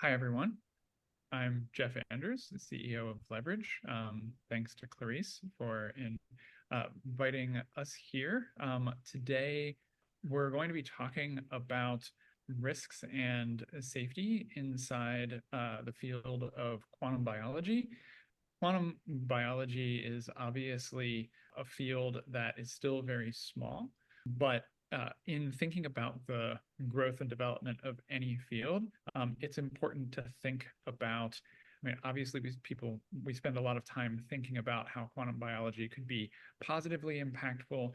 Hi, everyone. I'm Geoff Anders, the CEO of Leverage. Thanks to Clarice for inviting us here. Today, we're going to be talking about risks and safety inside the field of quantum biology. Quantum biology is obviously a field that is still very small, but in thinking about the growth and development of any field, it's important to think about. I mean, obviously, we spend a lot of time thinking about how quantum biology could be positively impactful.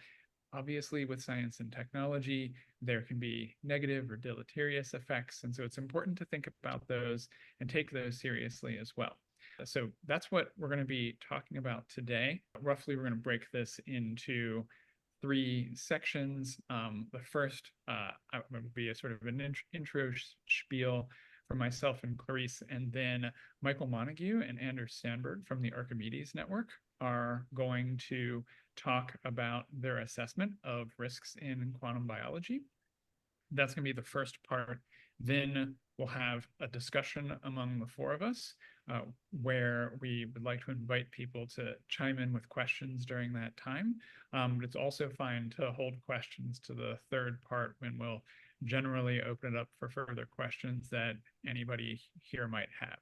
Obviously, with science and technology, there can be negative or deleterious effects. And so it's important to think about those and take those seriously as well. So that's what we're going to be talking about today. Roughly, we're going to break this into three sections. The first would be a sort of an intro spiel from myself and Clarice, and then Michael Montague and Anders Sandburg from the Archimedes Network are going to talk about their assessment of risks in quantum biology. That's going to be the first part. Then we'll have a discussion among the four of us where we would like to invite people to chime in with questions during that time. But it's also fine to hold questions to the third part when we'll generally open it up for further questions that anybody here might have.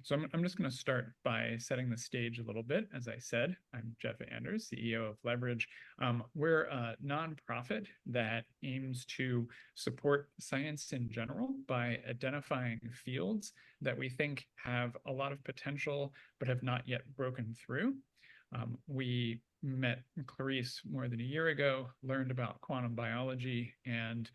So I'm just going to start by setting the stage a little bit. As I said, I'm Geoff Anders, CEO of Leverage. We're a nonprofit that aims to support science in general by identifying fields that we think have a lot of potential but have not yet broken through. We met Clarice more than a year ago, learned about quantum biology, and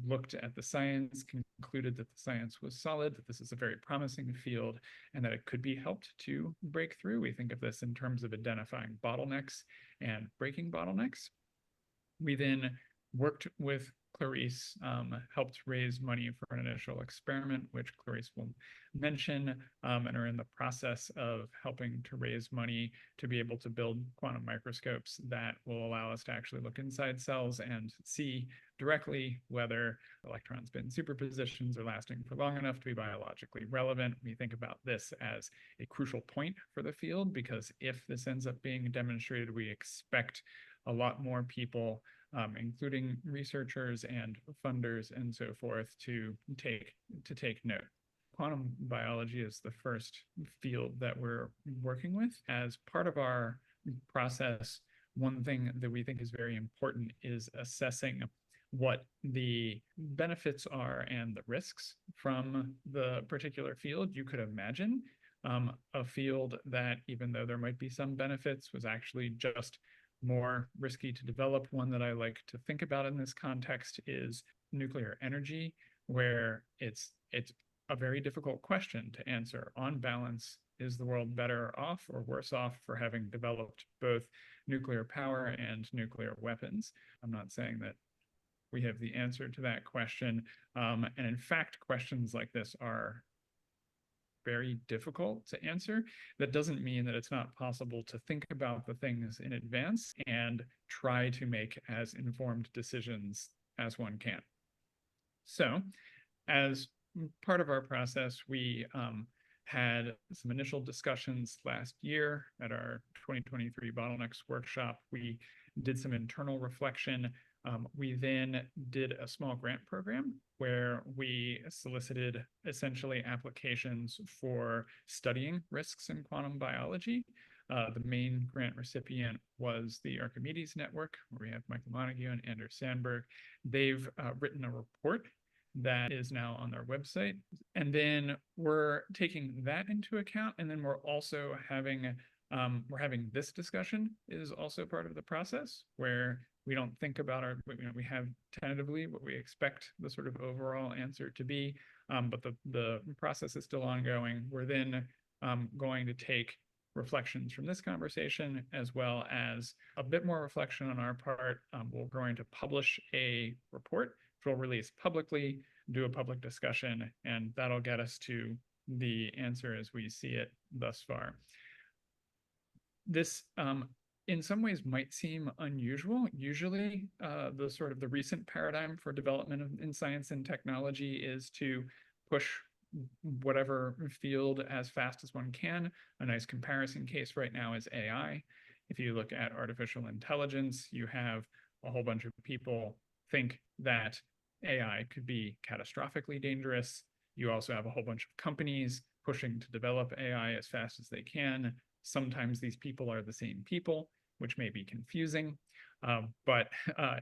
looked at the science, concluded that the science was solid, that this is a very promising field, and that it could be helped to break through. We think of this in terms of identifying bottlenecks and breaking bottlenecks. We then worked with Clarice, helped raise money for an initial experiment, which Clarice will mention, and are in the process of helping to raise money to be able to build quantum microscopes that will allow us to actually look inside cells and see directly whether electron spin superpositions are lasting for long enough to be biologically relevant. We think about this as a crucial point for the field, because if this ends up being demonstrated, we expect a lot more people, including researchers and funders and so forth, to take note. Quantum biology is the first field that we're working with. As part of our process, one thing that we think is very important is assessing what the benefits are and the risks from the particular field. You could imagine a field that, even though there might be some benefits, was actually just more risky to develop. One that I like to think about in this context is nuclear energy, where it's a very difficult question to answer. On balance, is the world better off or worse off for having developed both nuclear power and nuclear weapons? I'm not saying that we have the answer to that question. And in fact, questions like this are very difficult to answer. That doesn't mean that it's not possible to think about the things in advance and try to make as informed decisions as one can. So, as part of our process, we had some initial discussions last year at our 2023 Bottlenecks workshop. We did some internal reflection. We then did a small grant program where we solicited essentially applications for studying risks in quantum biology. The main grant recipient was the Archimedes Network, where we have Michael Montague and Anders Sandburg. They've written a report that is now on their website. And then we're taking that into account. And then we're also having this discussion is also part of the process, where we don't think about we have tentatively what we expect the sort of overall answer to be, but the process is still ongoing. We're then going to take reflections from this conversation, as well as a bit more reflection on our part. We're going to publish a report, which we'll release publicly, do a public discussion, and that'll get us to the answer as we see it thus far. This, in some ways, might seem unusual. Usually, the recent paradigm for development in science and technology is to push whatever field as fast as one can. A nice comparison case right now is AI. If you look at artificial intelligence, you have a whole bunch of people think that AI could be catastrophically dangerous. You also have a whole bunch of companies pushing to develop AI as fast as they can. Sometimes these people are the same people, which may be confusing. But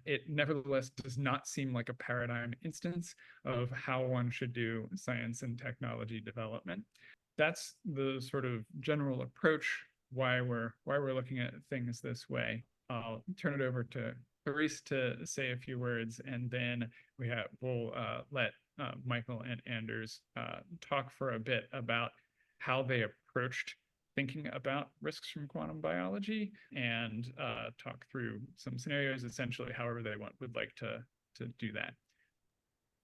it nevertheless does not seem like a paradigm instance of how one should do science and technology development. That's the sort of general approach why we're looking at things this way. I'll turn it over to Clarice to say a few words, and then we'll let Michael and Anders talk for a bit about how they approached thinking about risks from quantum biology, and talk through some scenarios, essentially however they would like to do that.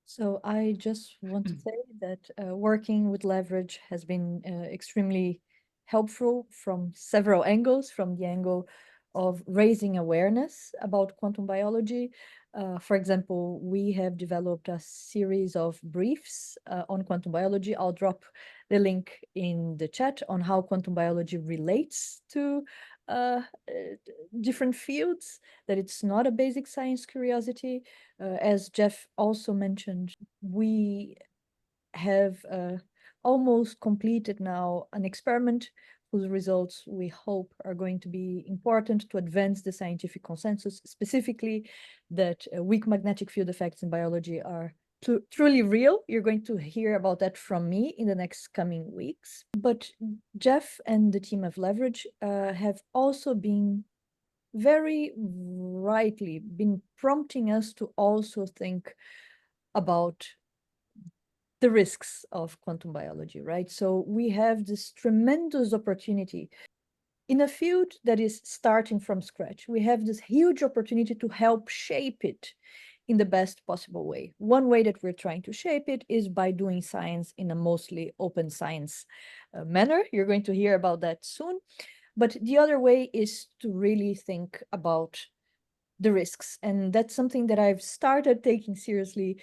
So I just want to say that working with Leverage has been extremely helpful from several angles, from the angle of raising awareness about quantum biology. For example, we have developed a series of briefs on quantum biology. I'll drop the link in the chat on how quantum biology relates to different fields, that it's not a basic science curiosity. As Geoff also mentioned, we have almost completed now an experiment whose results we hope are going to be important to advance the scientific consensus, specifically that weak magnetic field effects in biology are truly real. You're going to hear about that from me in the next coming weeks. But Geoff and the team of Leverage have also been very rightly been prompting us to also think about the risks of quantum biology, right? So we have this tremendous opportunity in a field that is starting from scratch. We have this huge opportunity to help shape it in the best possible way. One way that we're trying to shape it is by doing science in a mostly open science manner. You're going to hear about that soon. But the other way is to really think about the risks. And that's something that I've started taking seriously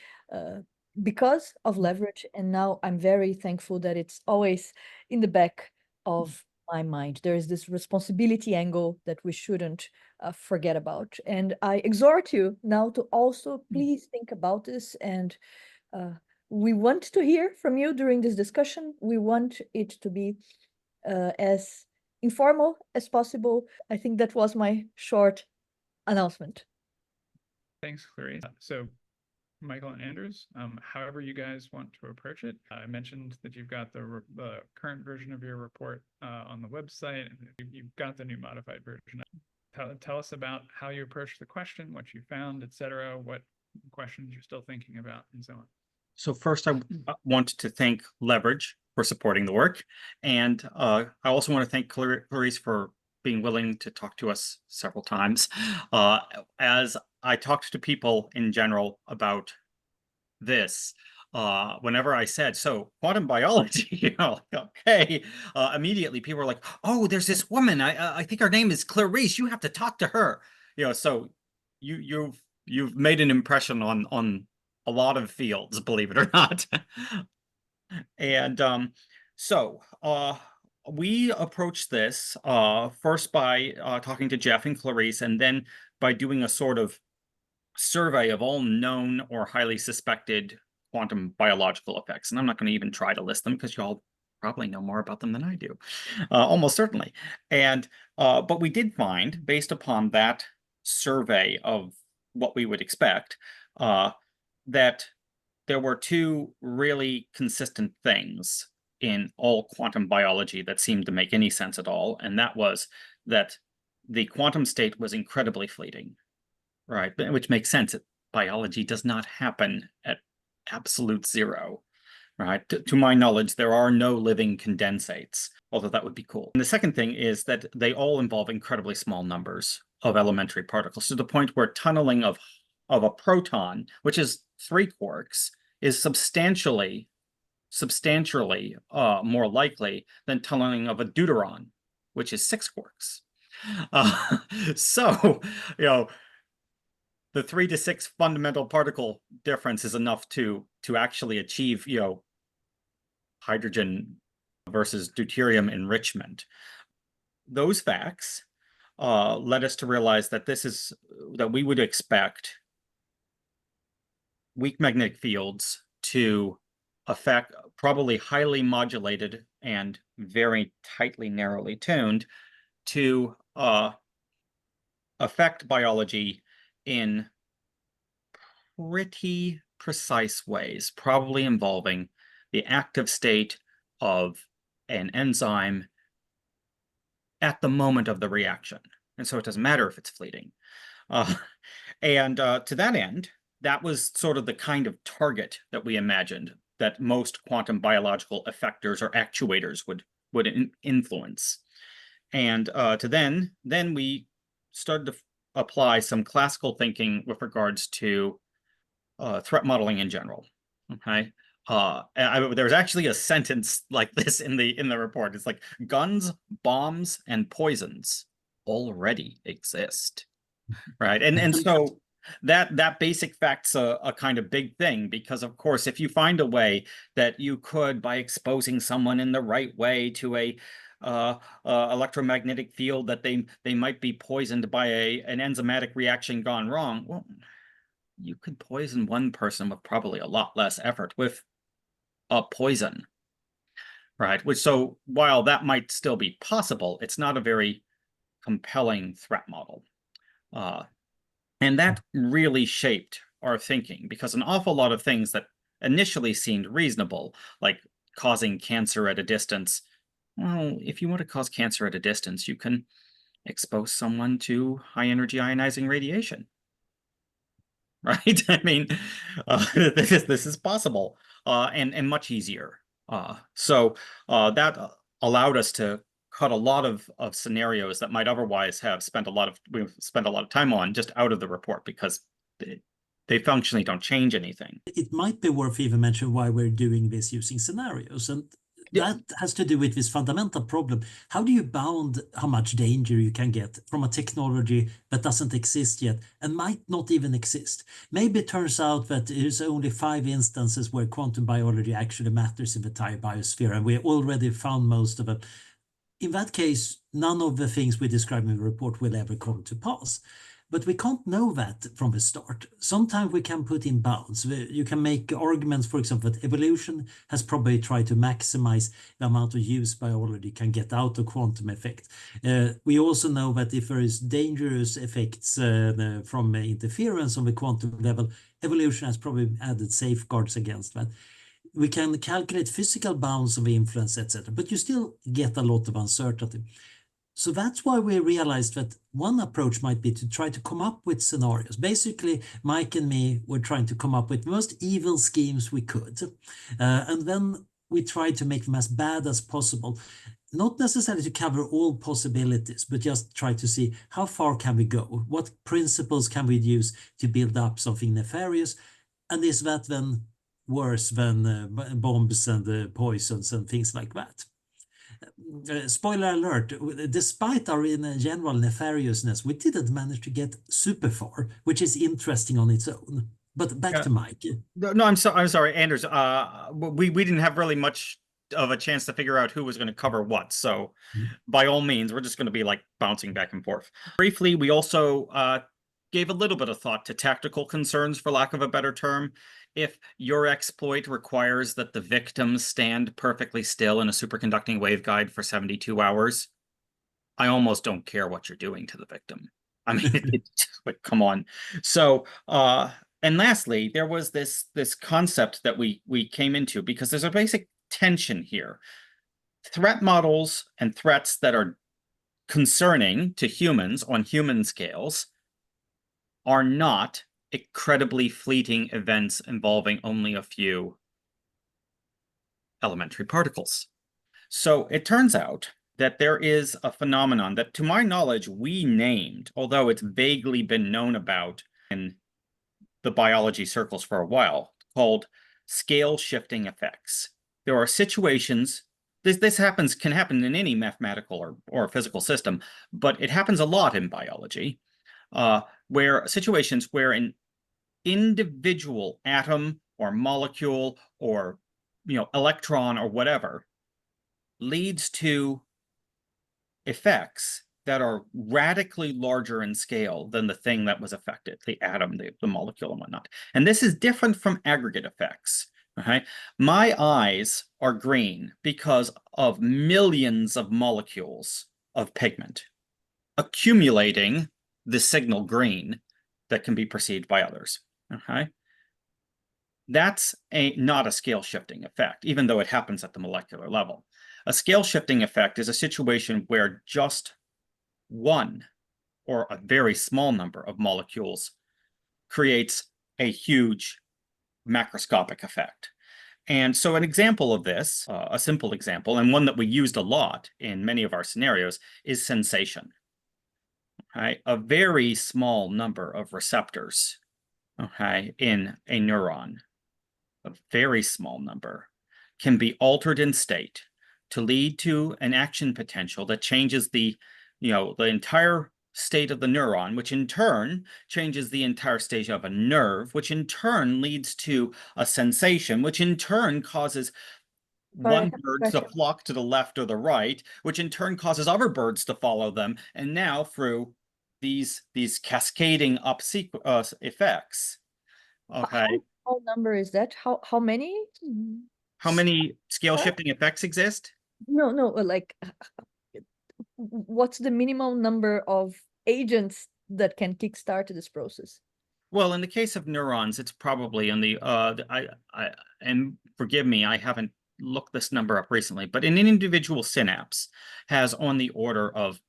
because of Leverage. And now I'm very thankful that it's always in the back of my mind. There is this responsibility angle that we shouldn't forget about. And I exhort you now to also please think about this. And we want to hear from you during this discussion. We want it to be as informal as possible. I think that was my short announcement. Thanks, Clarice. So Michael and Anders, however you guys want to approach it. I mentioned that you've got the current version of your report on the website, and you've got the new modified version. Tell us about how you approached the question, what you found, etc., what questions you're still thinking about, and so on. So first, I want to thank Leverage for supporting the work, and I also want to thank Clarice for being willing to talk to us several times. As I talked to people in general about this, whenever I said, so quantum biology, okay, immediately people were like, oh, there's this woman, I think her name is Clarice, you have to talk to her. So you've made an impression on a lot of fields, believe it or not. And so we approached this first by talking to Geoff and Clarice, and then by doing a sort of survey of all known or highly suspected quantum biological effects. And I'm not going to even try to list them because you all probably know more about them than I do, almost certainly. And but we did find, based upon that survey of what we would expect, that there were two really consistent things in all quantum biology that seemed to make any sense at all. And that was that the quantum state was incredibly fleeting, right? Which makes sense. Biology does not happen at absolute zero, right? To my knowledge, there are no living condensates, although that would be cool. And the second thing is that they all involve incredibly small numbers of elementary particles, to the point where tunneling of a proton, which is 3 quarks, is substantially more likely than tunneling of a deuteron, which is 6 quarks. So, the 3 to 6 fundamental particle difference is enough to actually achieve, hydrogen versus deuterium enrichment. Those facts led us to realize that that we would expect weak magnetic fields to affect, probably highly modulated and very tightly, narrowly tuned, to affect biology in pretty precise ways, probably involving the active state of an enzyme at the moment of the reaction. And so it doesn't matter if it's fleeting. To that end, that was sort of the kind of target that we imagined that most quantum biological effectors or actuators would influence. And then we started to apply some classical thinking with regards to threat modeling in general. Okay. There's actually a sentence like this in the report. It's like, guns, bombs, and poisons already exist, right? And so that basic fact's a kind of big thing, because of course, if you find a way that you could, by exposing someone in the right way to a electromagnetic field, that they might be poisoned by an enzymatic reaction gone wrong, well, you could poison one person with probably a lot less effort with a poison, right? So while that might still be possible, it's not a very compelling threat model. And that really shaped our thinking, because an awful lot of things that initially seemed reasonable, like causing cancer at a distance, well, if you want to cause cancer at a distance, you can expose someone to high energy ionizing radiation. Right? I mean, this is possible, and much easier. So that allowed us to cut a lot of scenarios that might otherwise have we've spent a lot of time on just out of the report, because they functionally don't change anything. It might be worth even mentioning why we're doing this using scenarios, and that has to do with this fundamental problem. How do you bound how much danger you can get from a technology that doesn't exist yet and might not even exist? Maybe it turns out that there's only 5 instances where quantum biology actually matters in the entire biosphere, and we already found most of them. In that case, none of the things we describe in the report will ever come to pass. But we can't know that from the start. Sometimes we can put in bounds. You can make arguments, for example, that evolution has probably tried to maximize the amount of use biology can get out of quantum effect. We also know that if there is dangerous effects from interference on the quantum level, evolution has probably added safeguards against that. We can calculate physical bounds of influence, etc., but you still get a lot of uncertainty. So that's why we realized that one approach might be to try to come up with scenarios. Basically, Mike and me were trying to come up with the most evil schemes we could. And then we tried to make them as bad as possible. Not necessarily to cover all possibilities, but just try to see how far can we go? What principles can we use to build up something nefarious? And is that then worse than bombs and poisons and things like that? Spoiler alert, despite our in general nefariousness, we didn't manage to get super far, which is interesting on its own. But back to Mike. No, I'm sorry, Anders. We didn't have really much of a chance to figure out who was going to cover what. So by all means, we're just going to be like bouncing back and forth. Briefly, we also gave a little bit of thought to tactical concerns, for lack of a better term. If your exploit requires that the victim stand perfectly still in a superconducting waveguide for 72 hours, I almost don't care what you're doing to the victim. I mean, but come on. So, and lastly, there was this concept that we came into, because there's a basic tension here. Threat models and threats that are concerning to humans on human scales are not incredibly fleeting events involving only a few elementary particles. So it turns out that there is a phenomenon that, to my knowledge, we named, although it's vaguely been known about in the biology circles for a while, called scale shifting effects. There are situations, this can happen in any mathematical or physical system, but it happens a lot in biology, where situations where an individual atom or molecule or electron or whatever leads to effects that are radically larger in scale than the thing that was affected, the atom, the molecule, and whatnot. And this is different from aggregate effects. Okay? My eyes are green because of millions of molecules of pigment accumulating the signal green that can be perceived by others. Okay? That's not a scale shifting effect, even though it happens at the molecular level. A scale shifting effect is a situation where just one or a very small number of molecules creates a huge macroscopic effect. And so an example of this, a simple example, and one that we used a lot in many of our scenarios, is sensation. Okay? A very small number of receptors, okay, in a neuron, a very small number, can be altered in state to lead to an action potential that changes the entire state of the neuron, which in turn changes the entire state of a nerve, which in turn leads to a sensation, which in turn causes one bird to flock to the left or the right, which in turn causes other birds to follow them. And now through these cascading up effects. Okay. How number is that? How many? How many scale shifting effects exist? No, like what's the minimum number of agents that can kickstart this process? Well, in the case of neurons, it's probably in the and forgive me, I haven't looked this number up recently, but an individual synapse has on the order of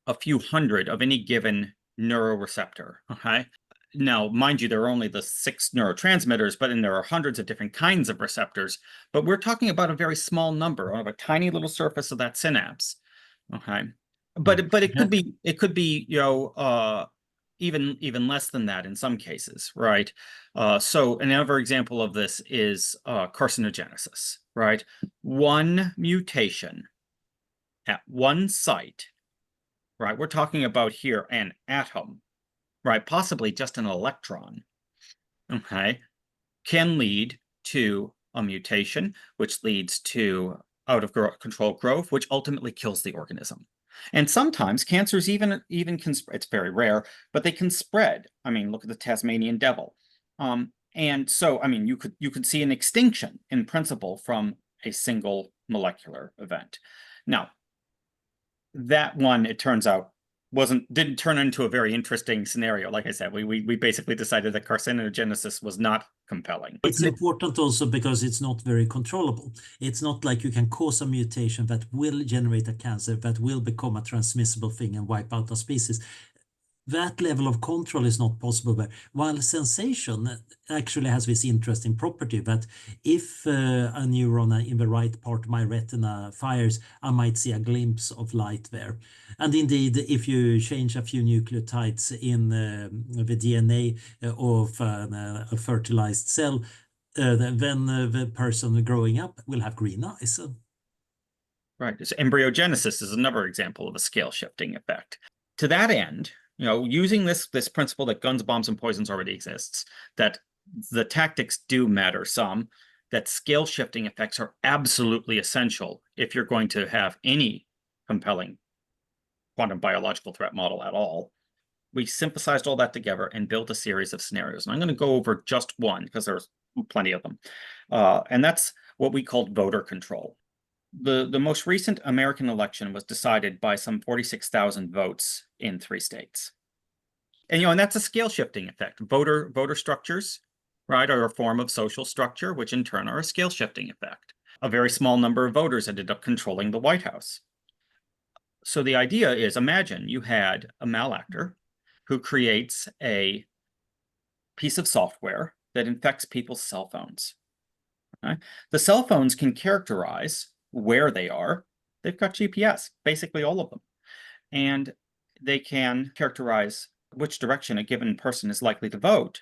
a few hundred of any given neuroreceptor. Okay. Now, mind you, there are only the 6 neurotransmitters, but then there are hundreds of different kinds of receptors. But we're talking about a very small number of a tiny little surface of that synapse. Okay. But it could be even less than that in some cases, right? So another example of this is carcinogenesis, right? One mutation at one site, right? We're talking about here an atom, right? Possibly just an electron, okay, can lead to a mutation, which leads to out of control growth, which ultimately kills the organism. And sometimes cancers even can, it's very rare, but they can spread. I mean, look at the Tasmanian devil. And so, I mean, you could see an extinction in principle from a single molecular event. Now, that one, it turns out, didn't turn into a very interesting scenario. Like I said, we basically decided that carcinogenesis was not compelling. It's important also because it's not very controllable. It's not like you can cause a mutation that will generate a cancer that will become a transmissible thing and wipe out a species. That level of control is not possible there. While sensation actually has this interesting property that if a neuron in the right part of my retina fires, I might see a glimpse of light there. And indeed, if you change a few nucleotides in the DNA of a fertilized cell, then the person growing up will have green eyes. Right. So embryogenesis is another example of a scale shifting effect. To that end, using this principle that guns, bombs, and poisons already exists, that the tactics do matter some, that scale shifting effects are absolutely essential if you're going to have any compelling quantum biological threat model at all. We synthesized all that together and built a series of scenarios. And I'm going to go over just one because there's plenty of them. And that's what we called voter control. The most recent American election was decided by some 46,000 votes in 3 states. And that's a scale shifting effect. Voter structures, right, are a form of social structure, which in turn are a scale shifting effect. A very small number of voters ended up controlling the White House. So the idea is, imagine you had a malactor who creates a piece of software that infects people's cell phones. Okay? The cell phones can characterize where they are. They've got GPS, basically all of them. And they can characterize which direction a given person is likely to vote.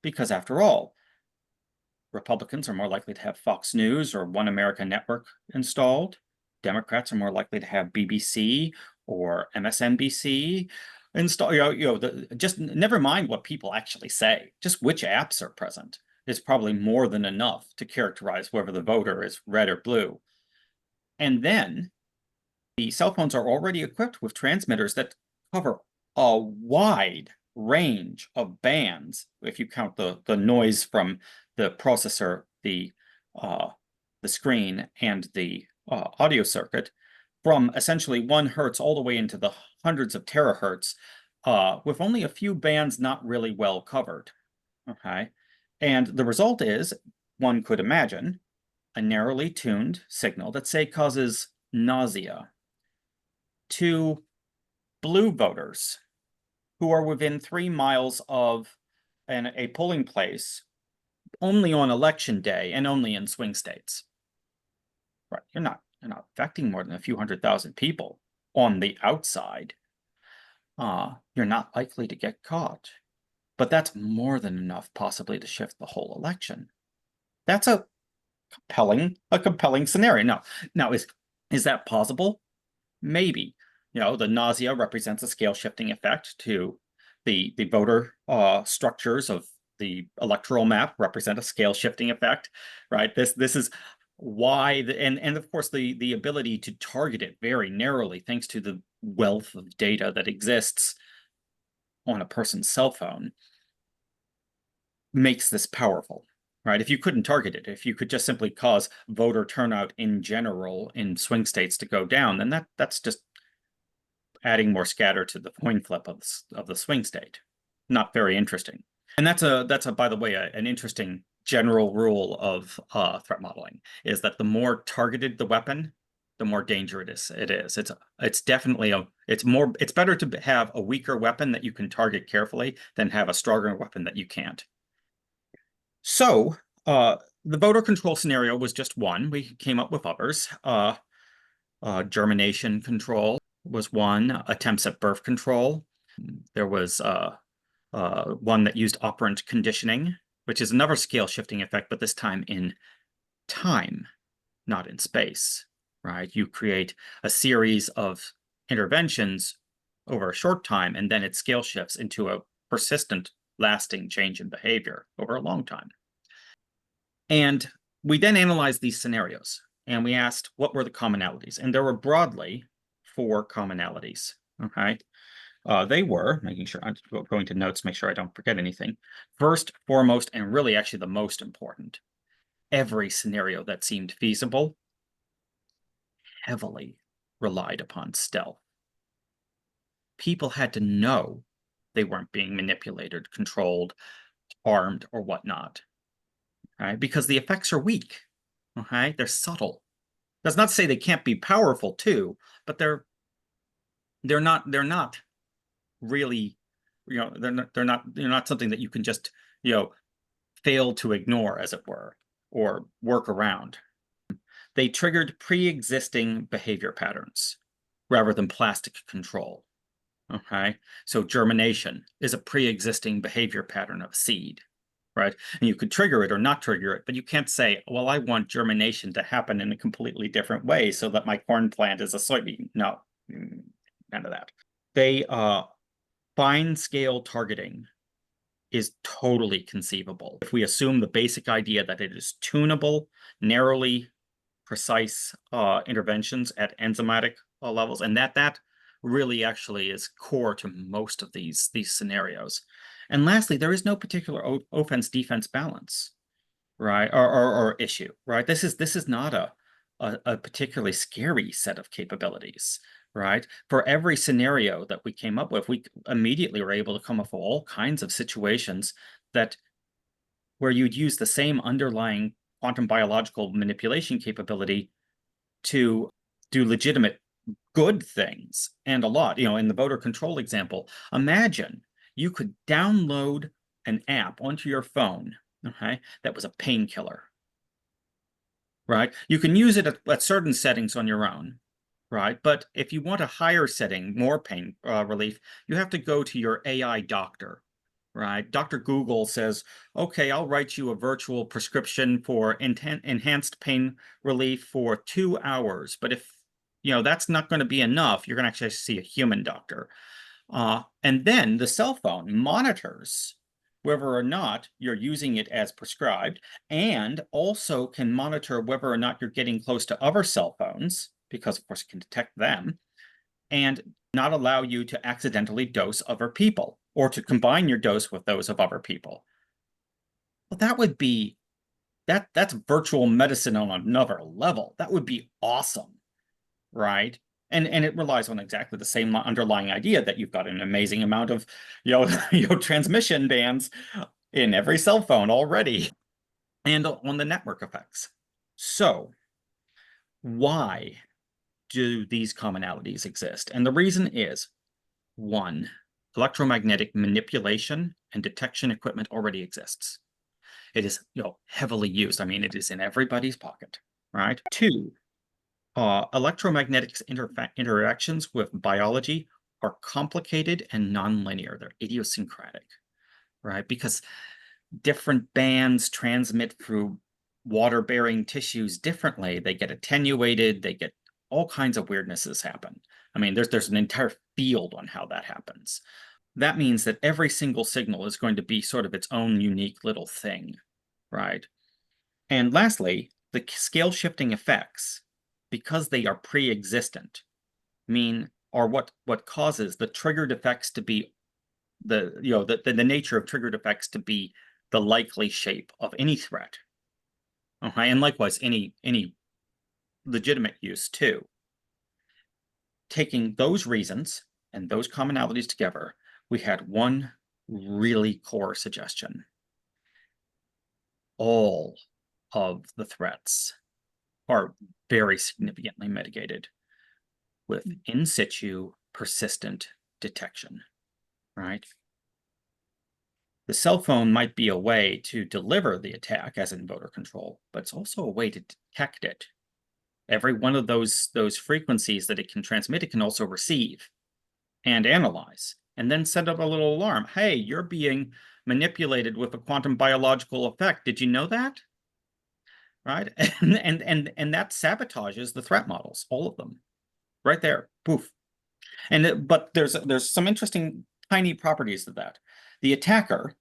Because after all, Republicans are more likely to have Fox News or One America Network installed. Democrats are more likely to have BBC or MSNBC installed. Just never mind what people actually say, just which apps are present. is probably more than enough to characterize whether the voter is red or blue. And then the cell phones are already equipped with transmitters that cover a wide range of bands, if you count the noise from the processor, the screen, and the audio circuit, from essentially 1 hertz all the way into the hundreds of terahertz, with only a few bands not really well covered. Okay, and the result is, one could imagine, a narrowly tuned signal that, say, causes nausea to blue voters who are within 3 miles of a polling place only on election day and only in swing states. Right, you're not affecting more than a few 100,000 people on the outside. You're not likely to get caught, but that's more than enough possibly to shift the whole election. That's a compelling scenario. Now is that possible? Maybe. The nausea represents a scale shifting effect to the voter structures of the electoral map represent a scale shifting effect, right? This is why and of course the ability to target it very narrowly thanks to the wealth of data that exists on a person's cell phone makes this powerful. Right, if you couldn't target it, if you could just simply cause voter turnout in general in swing states to go down, then that's just adding more scatter to the coin flip of the swing state. Not very interesting. And that's a by the way, an interesting general rule of threat modeling, is that the more targeted the weapon, the more dangerous it is. It's definitely it's better to have a weaker weapon that you can target carefully than have a stronger weapon that you can't. So the voter control scenario was just one. We came up with others. Germination control was one. Attempts at birth control. There was one that used operant conditioning, which is another scale shifting effect, but this time in time, not in space. Right? You create a series of interventions over a short time, and then it scale shifts into a persistent, lasting change in behavior over a long time. And we then analyzed these scenarios, and we asked what were the commonalities, and there were broadly 4 commonalities. Okay, they were, making sure I'm going to notes, make sure I don't forget anything. First, foremost, and really actually the most important, every scenario that seemed feasible heavily relied upon stealth. People had to know they weren't being manipulated, controlled, harmed, or whatnot, right? Because the effects are weak, okay? They're subtle. That's not to say they can't be powerful too, but they're not really, they're not something that you can just, fail to ignore, as it were, or work around. They triggered pre-existing behavior patterns rather than plastic control. Okay, so germination is a pre-existing behavior pattern of seed, right? And you could trigger it or not trigger it, but you can't say, well, I want germination to happen in a completely different way so that my corn plant is a soybean. No, none of that. They fine scale targeting is totally conceivable. If we assume the basic idea that it is tunable, narrowly precise interventions at enzymatic levels, and that really actually is core to most of these scenarios. And lastly, there is no particular offense-defense balance, right, or issue, right? This is not a particularly scary set of capabilities, right? For every scenario that we came up with, we immediately were able to come up with all kinds of situations where you'd use the same underlying quantum biological manipulation capability to do legitimate good things, and a lot. In the voter control example, imagine you could download an app onto your phone, okay, that was a painkiller, right? You can use it at certain settings on your own, right? But if you want a higher setting, more pain relief, you have to go to your AI doctor, right? Dr. Google says, okay, I'll write you a virtual prescription for enhanced pain relief for 2 hours. But if that's not going to be enough, you're going to actually see a human doctor. And then the cell phone monitors whether or not you're using it as prescribed, and also can monitor whether or not you're getting close to other cell phones, because of course it can detect them, and not allow you to accidentally dose other people or to combine your dose with those of other people. Well, that would be that's virtual medicine on another level. That would be awesome, right? And it relies on exactly the same underlying idea that you've got an amazing amount of transmission bands in every cell phone already, and on the network effects. So why do these commonalities exist? And the reason is, one, electromagnetic manipulation and detection equipment already exists. It is heavily used. I mean, it is in everybody's pocket, right? Two, electromagnetic interactions with biology are complicated and nonlinear. They're idiosyncratic, right? Because different bands transmit through water-bearing tissues differently. They get attenuated. They get all kinds of weirdnesses happen. I mean, there's an entire field on how that happens. That means that every single signal is going to be sort of its own unique little thing, right? And lastly, the scale shifting effects, because they are pre-existent, are what causes the triggered effects to be the nature of triggered effects to be the likely shape of any threat. Okay, and likewise any legitimate use too. Taking those reasons and those commonalities together, we had one really core suggestion. All of the threats are very significantly mitigated with in situ persistent detection, right? The cell phone might be a way to deliver the attack, as in voter control, but it's also a way to detect it. Every one of those frequencies that it can transmit, it can also receive and analyze, and then send up a little alarm. Hey, you're being manipulated with a quantum biological effect. Did you know that? Right? And that sabotages the threat models, all of them, right there. Poof. But there's some interesting tiny properties to that. The attacker,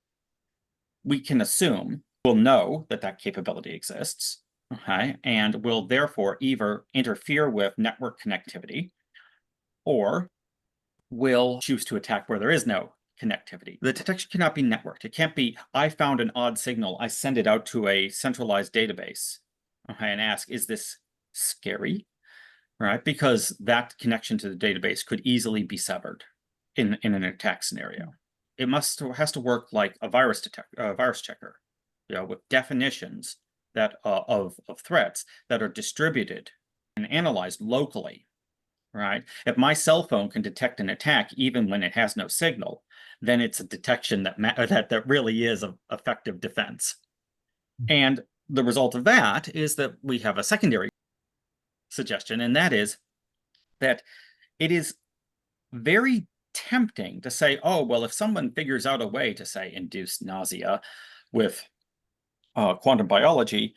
we can assume, will know that capability exists, okay, and will therefore either interfere with network connectivity or will choose to attack where there is no connectivity. The detection cannot be networked. It can't be, I found an odd signal, I send it out to a centralized database, okay, and ask, is this scary? Right? Because that connection to the database could easily be severed in an attack scenario. It has to work like a virus checker, with definitions that of threats that are distributed and analyzed locally. Right? If my cell phone can detect an attack even when it has no signal, then it's a detection that really is an effective defense. And the result of that is that we have a secondary suggestion, and that is that it is very tempting to say, oh, well, if someone figures out a way to, say, induce nausea with quantum biology,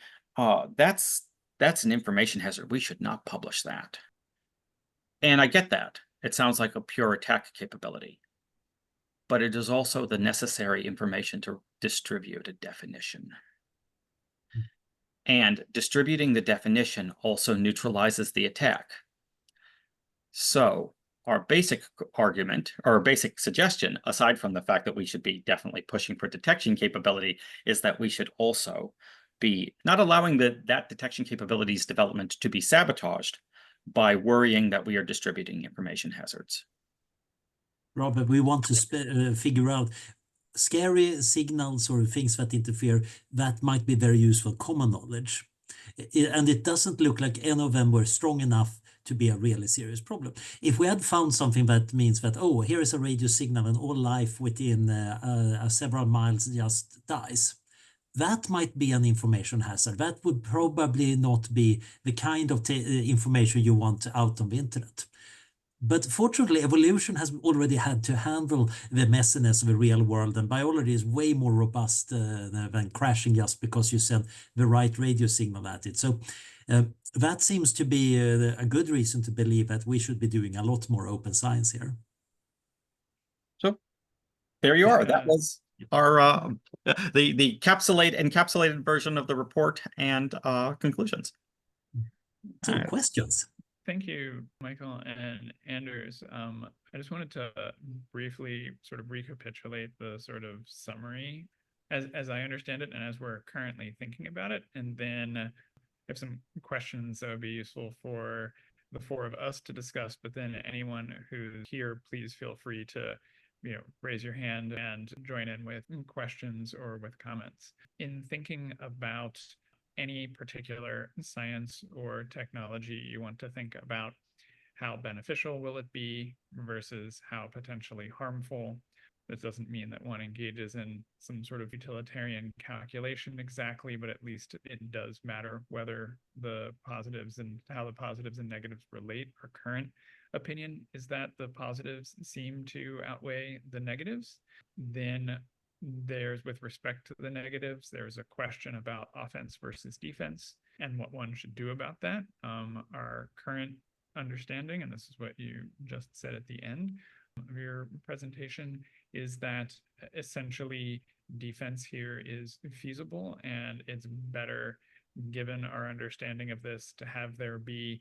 that's an information hazard. We should not publish that. And I get that. It sounds like a pure attack capability. But it is also the necessary information to distribute a definition. And distributing the definition also neutralizes the attack. So our basic argument, or basic suggestion, aside from the fact that we should be definitely pushing for detection capability, is that we should also be not allowing that detection capability's development to be sabotaged by worrying that we are distributing information hazards. Robert, we want to figure out scary signals or things that interfere that might be very useful common knowledge. And it doesn't look like any of them were strong enough to be a really serious problem. If we had found something that means that, oh, here is a radio signal and all life within several miles just dies, that might be an information hazard. That would probably not be the kind of information you want out on the internet. But fortunately, evolution has already had to handle the messiness of the real world, and biology is way more robust than crashing just because you send the right radio signal at it. So that seems to be a good reason to believe that we should be doing a lot more open science here. So there you are. That was our the encapsulated version of the report and conclusions. So, Uh, questions? Thank you, Michael and Anders. I just wanted to briefly sort of recapitulate the sort of summary as I understand it and as we're currently thinking about it, and then have some questions that would be useful for the four of us to discuss. But then anyone who's here, please feel free to raise your hand and join in with questions or with comments. In thinking about any particular science or technology you want to think about, how beneficial will it be versus how potentially harmful? This doesn't mean that one engages in some sort of utilitarian calculation exactly, but at least it does matter whether the positives and how the positives and negatives relate. Our current opinion is that the positives seem to outweigh the negatives. Then there's, with respect to the negatives, there's a question about offense versus defense and what one should do about that. Our current understanding, and this is what you just said at the end of your presentation, is that essentially defense here is feasible, and it's better, given our understanding of this, to have there be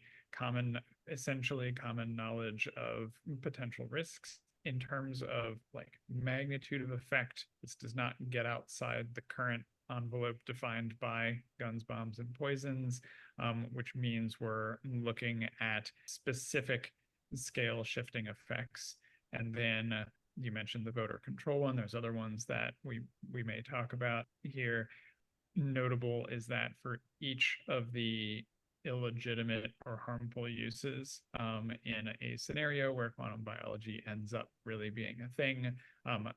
essentially common knowledge of potential risks. In terms of like magnitude of effect, this does not get outside the current envelope defined by guns, bombs, and poisons, which means we're looking at specific scale shifting effects. And then you mentioned the voter control one. There's other ones that we may talk about here. Notable is that for each of the illegitimate or harmful uses in a scenario where quantum biology ends up really being a thing,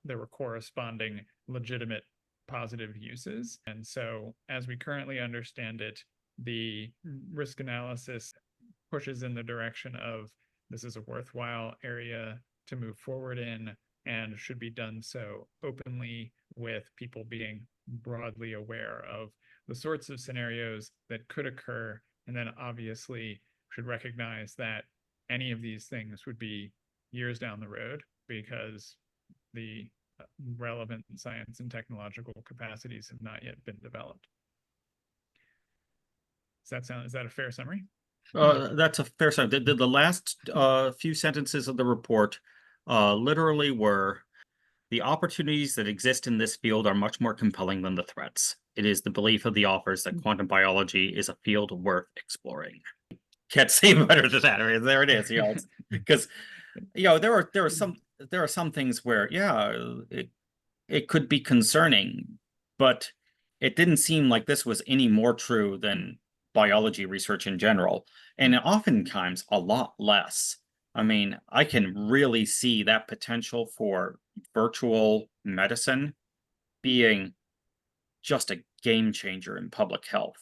there were corresponding legitimate positive uses. And so as we currently understand it, the risk analysis pushes in the direction of this is a worthwhile area to move forward in and should be done so openly, with people being broadly aware of the sorts of scenarios that could occur, and then obviously should recognize that any of these things would be years down the road because the relevant science and technological capacities have not yet been developed. Is that a fair summary? That's a fair summary. The last few sentences of the report literally were: the opportunities that exist in this field are much more compelling than the threats. It is the belief of the authors that quantum biology is a field worth exploring. Can't say better than that. I mean, there it is. Because there are some things where it could be concerning, but it didn't seem like this was any more true than biology research in general, and oftentimes a lot less. I mean, I can really see that potential for virtual medicine being just a game changer in public health,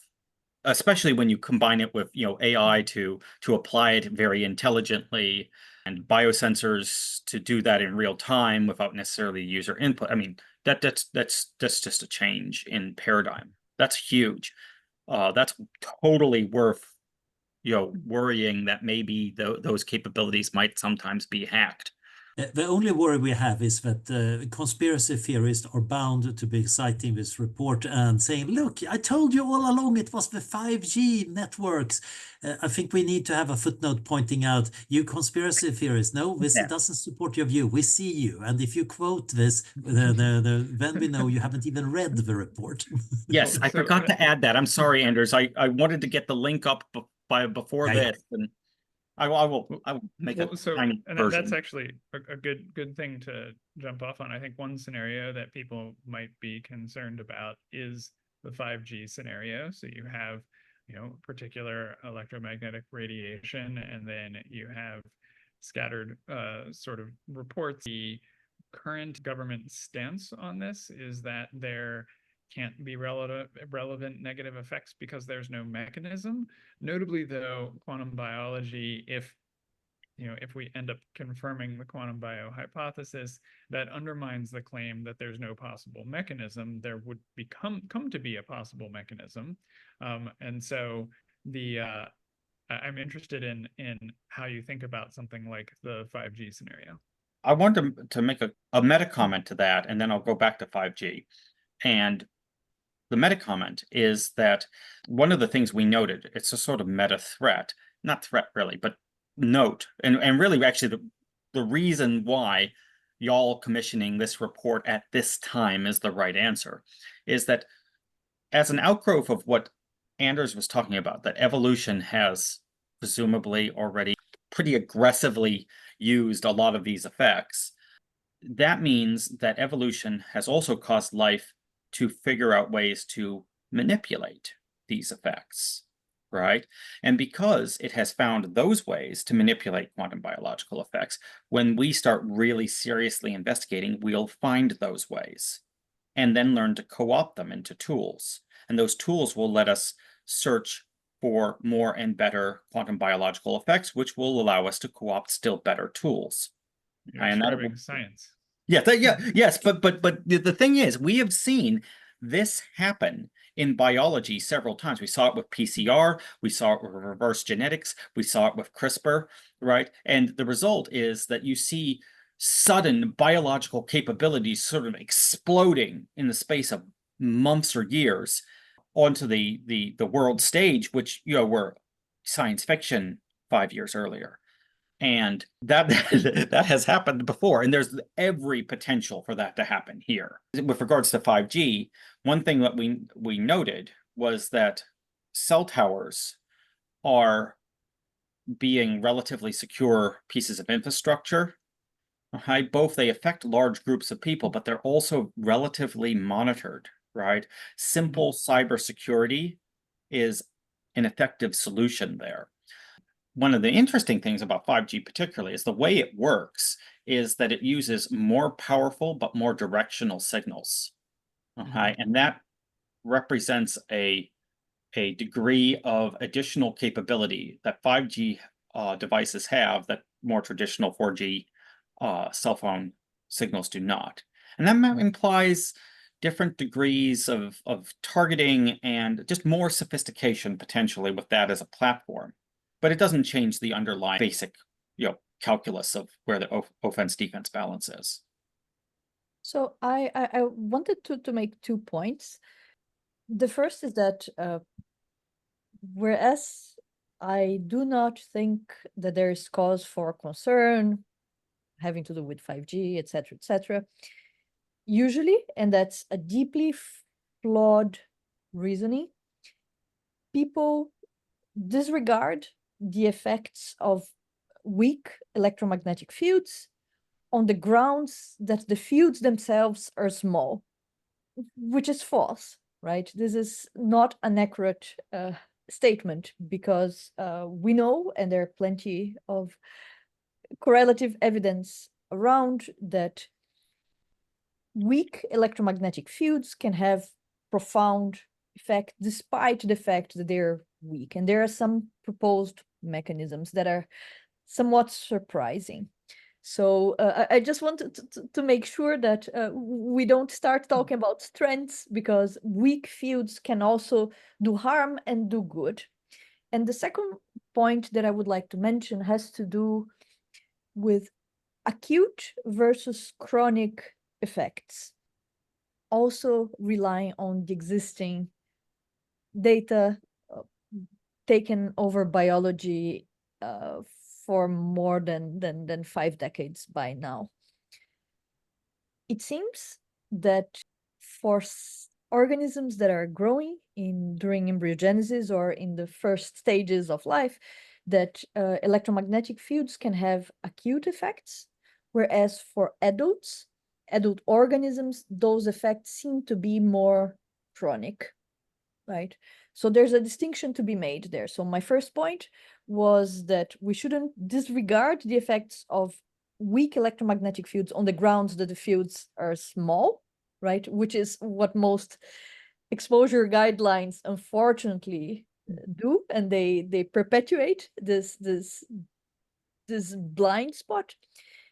especially when you combine it with AI to apply it very intelligently, and biosensors to do that in real time without necessarily user input. I mean, that's just a change in paradigm. That's huge. That's totally worth worrying that maybe those capabilities might sometimes be hacked. The only worry we have is that conspiracy theorists are bound to be citing this report and saying, look, I told you all along it was the 5G networks. I think we need to have a footnote pointing out, you conspiracy theorists, no, this doesn't support your view. We see you. And if you quote this, then we know you haven't even read the report. Yes, I forgot to add that. I'm sorry, Anders. I wanted to get the link up before this. And I will make a tiny version. That's actually a good thing to jump off on. I think one scenario that people might be concerned about is the 5G scenario. So you have, particular electromagnetic radiation, and then you have scattered sort of reports. The current government stance on this is that there can't be relevant negative effects because there's no mechanism. Notably, though, quantum biology, if we end up confirming the quantum bio hypothesis, that undermines the claim that there's no possible mechanism. There would come to be a possible mechanism, and so I'm interested in how you think about something like the 5G scenario. I want to make a meta comment to that, and then I'll go back to 5G. And the meta comment is that one of the things we noted, it's a sort of meta threat, not threat really, but note, and really actually the reason why y'all commissioning this report at this time is the right answer, is that as an outgrowth of what Anders was talking about, that evolution has presumably already pretty aggressively used a lot of these effects. That means that evolution has also caused life to figure out ways to manipulate these effects, right? And because it has found those ways to manipulate quantum biological effects, when we start really seriously investigating, we'll find those ways and then learn to co-opt them into tools. And those tools will let us search for more and better quantum biological effects, which will allow us to co-opt still better tools. You're And that describing science. yeah, yes, but the thing is, we have seen this happen in biology several times. We saw it with PCR, we saw it with reverse genetics, we saw it with CRISPR, right? And the result is that you see sudden biological capabilities sort of exploding in the space of months or years onto the world stage, which, you know, were science fiction 5 years earlier. And that that has happened before, and there's every potential for that to happen here. With regards to 5G, one thing that we noted was that cell towers are being relatively secure pieces of infrastructure. Right? Both they affect large groups of people, but they're also relatively monitored, right? Simple cybersecurity is an effective solution there. One of the interesting things about 5G particularly is the way it works is that it uses more powerful but more directional signals. Okay, and that represents a degree of additional capability that 5G devices have that more traditional 4G cell phone signals do not. And that implies different degrees of targeting and just more sophistication potentially with that as a platform. But it doesn't change the underlying basic, calculus of where the offense-defense balance is. So I wanted to make 2 points. The first is that whereas I do not think that there is cause for concern having to do with 5G, etc., usually, and that's a deeply flawed reasoning, people disregard the effects of weak electromagnetic fields on the grounds that the fields themselves are small, which is false, right? This is not an accurate statement because we know, and there are plenty of correlative evidence around, that weak electromagnetic fields can have profound effect despite the fact that they're weak. And there are some proposed mechanisms that are somewhat surprising. So I just wanted to make sure that we don't start talking about strengths, because weak fields can also do harm and do good. And the second point that I would like to mention has to do with acute versus chronic effects, also relying on the existing data taken over biology for more than 5 decades by now. It seems that for organisms that are growing during embryogenesis or in the first stages of life, that electromagnetic fields can have acute effects, whereas for adult organisms, those effects seem to be more chronic, right? So there's a distinction to be made there. So my first point was that we shouldn't disregard the effects of weak electromagnetic fields on the grounds that the fields are small, right? Which is what most exposure guidelines unfortunately do, and they perpetuate this blind spot.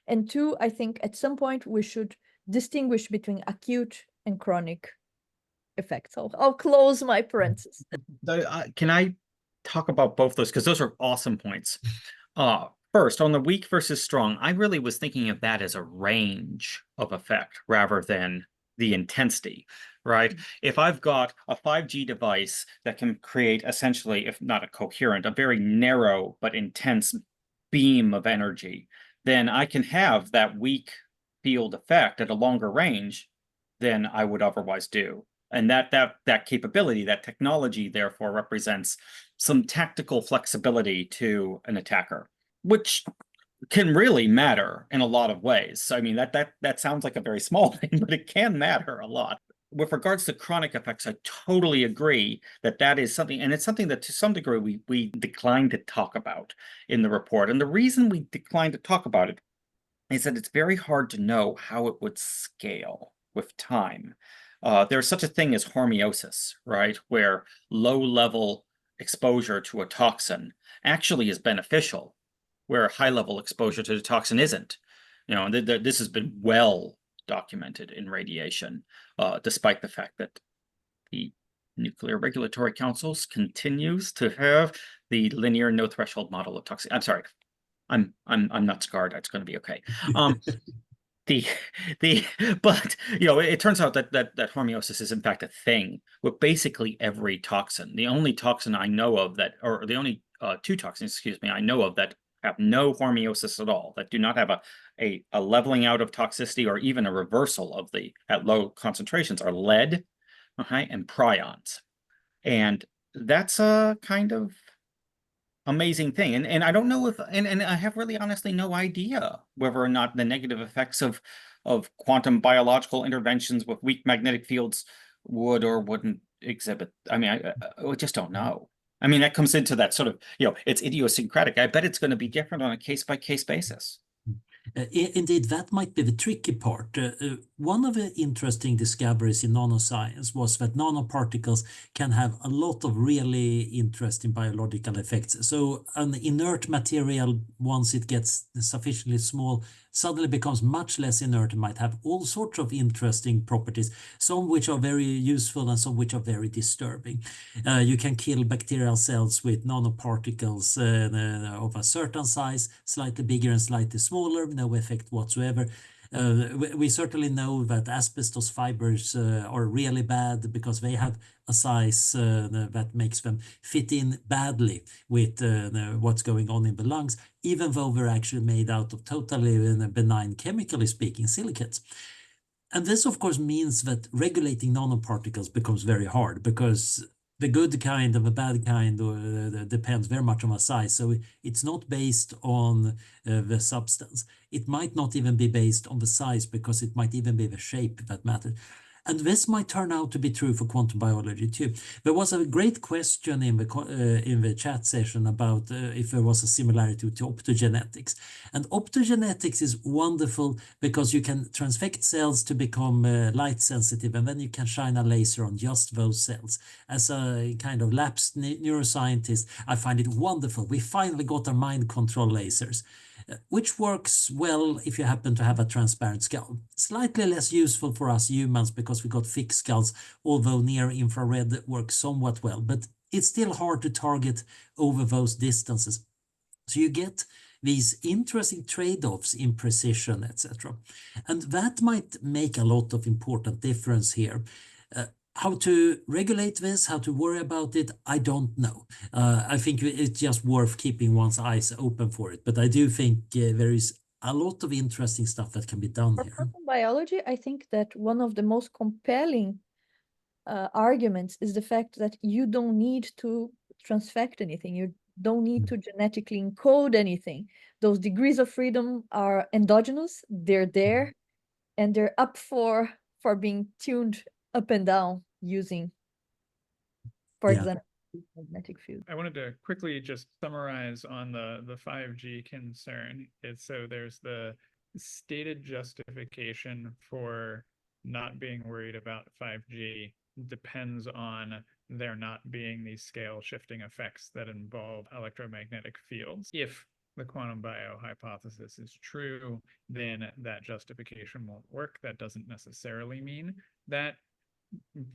And 2, I think at some point we should distinguish between acute and chronic effects. I'll close my parentheses. Can I talk about both those? Because those are awesome points. First, on the weak versus strong, I really was thinking of that as a range of effect rather than the intensity, right? If I've got a 5G device that can create essentially, if not a coherent, a very narrow but intense beam of energy, then I can have that weak field effect at a longer range than I would otherwise do. And that capability, that technology, therefore represents some tactical flexibility to an attacker, which can really matter in a lot of ways. I mean, that sounds like a very small thing, but it can matter a lot. With regards to chronic effects, I totally agree that that is something, and it's something that to some degree we declined to talk about in the report. And the reason we declined to talk about it is that it's very hard to know how it would scale with time. There's such a thing as hormeosis, right? Where low-level exposure to a toxin actually is beneficial, where high-level exposure to the toxin isn't. You know, this has been well documented in radiation, despite the fact that the Nuclear Regulatory Council continues to have the linear no threshold model of toxicity. I'm sorry, I'm not scarred. It's going to be okay. But you know, it turns out that hormeosis is in fact a thing with basically every toxin. The only toxin I know of that, or the only two toxins, excuse me, I know of that have no hormeosis at all, that do not have a leveling out of toxicity or even a reversal of the at low concentrations, are lead, okay, and prions, and that's a kind of amazing thing. And I don't know if, and I have really honestly no idea whether or not the negative effects of quantum biological interventions with weak magnetic fields would or wouldn't exhibit. I mean, I just don't know. I mean, that comes into that sort of, you know, it's idiosyncratic. I bet it's going to be different on a case-by-case basis. Indeed, that might be the tricky part. One of the interesting discoveries in nanoscience was that nanoparticles can have a lot of really interesting biological effects. So an inert material, once it gets sufficiently small, suddenly becomes much less inert and might have all sorts of interesting properties, some which are very useful and some which are very disturbing. You can kill bacterial cells with nanoparticles of a certain size, slightly bigger and slightly smaller, no effect whatsoever. We certainly know that asbestos fibers are really bad because they have a size that makes them fit in badly with what's going on in the lungs, even though they're actually made out of totally benign, chemically speaking, silicates. And this, of course, means that regulating nanoparticles becomes very hard because the good kind and the bad kind depends very much on the size. So it's not based on the substance. It might not even be based on the size because it might even be the shape that matters. And this might turn out to be true for quantum biology too. There was a great question in the chat session about if there was a similarity to optogenetics. And optogenetics is wonderful because you can transfect cells to become light sensitive, and then you can shine a laser on just those cells. As a kind of lapsed neuroscientist, I find it wonderful. We finally got our mind control lasers, which works well if you happen to have a transparent skull. Slightly less useful for us humans because we got thick skulls, although near infrared works somewhat well, but it's still hard to target over those distances. So you get these interesting trade-offs in precision, etc. And that might make a lot of important difference here. How to regulate this, how to worry about it, I don't know. I think it's just worth keeping one's eyes open for it. But I do think there is a lot of interesting stuff that can be done For here. quantum biology, I think that one of the most compelling arguments is the fact that you don't need to transfect anything. You don't need to genetically encode anything. Those degrees of freedom are endogenous. They're there, and they're up for being tuned up and down using, for example, magnetic field. I wanted to quickly just summarize on the 5G concern. So there's the stated justification for not being worried about 5G depends on there not being these scale shifting effects that involve electromagnetic fields. If the quantum bio hypothesis is true, then that justification won't work. That doesn't necessarily mean that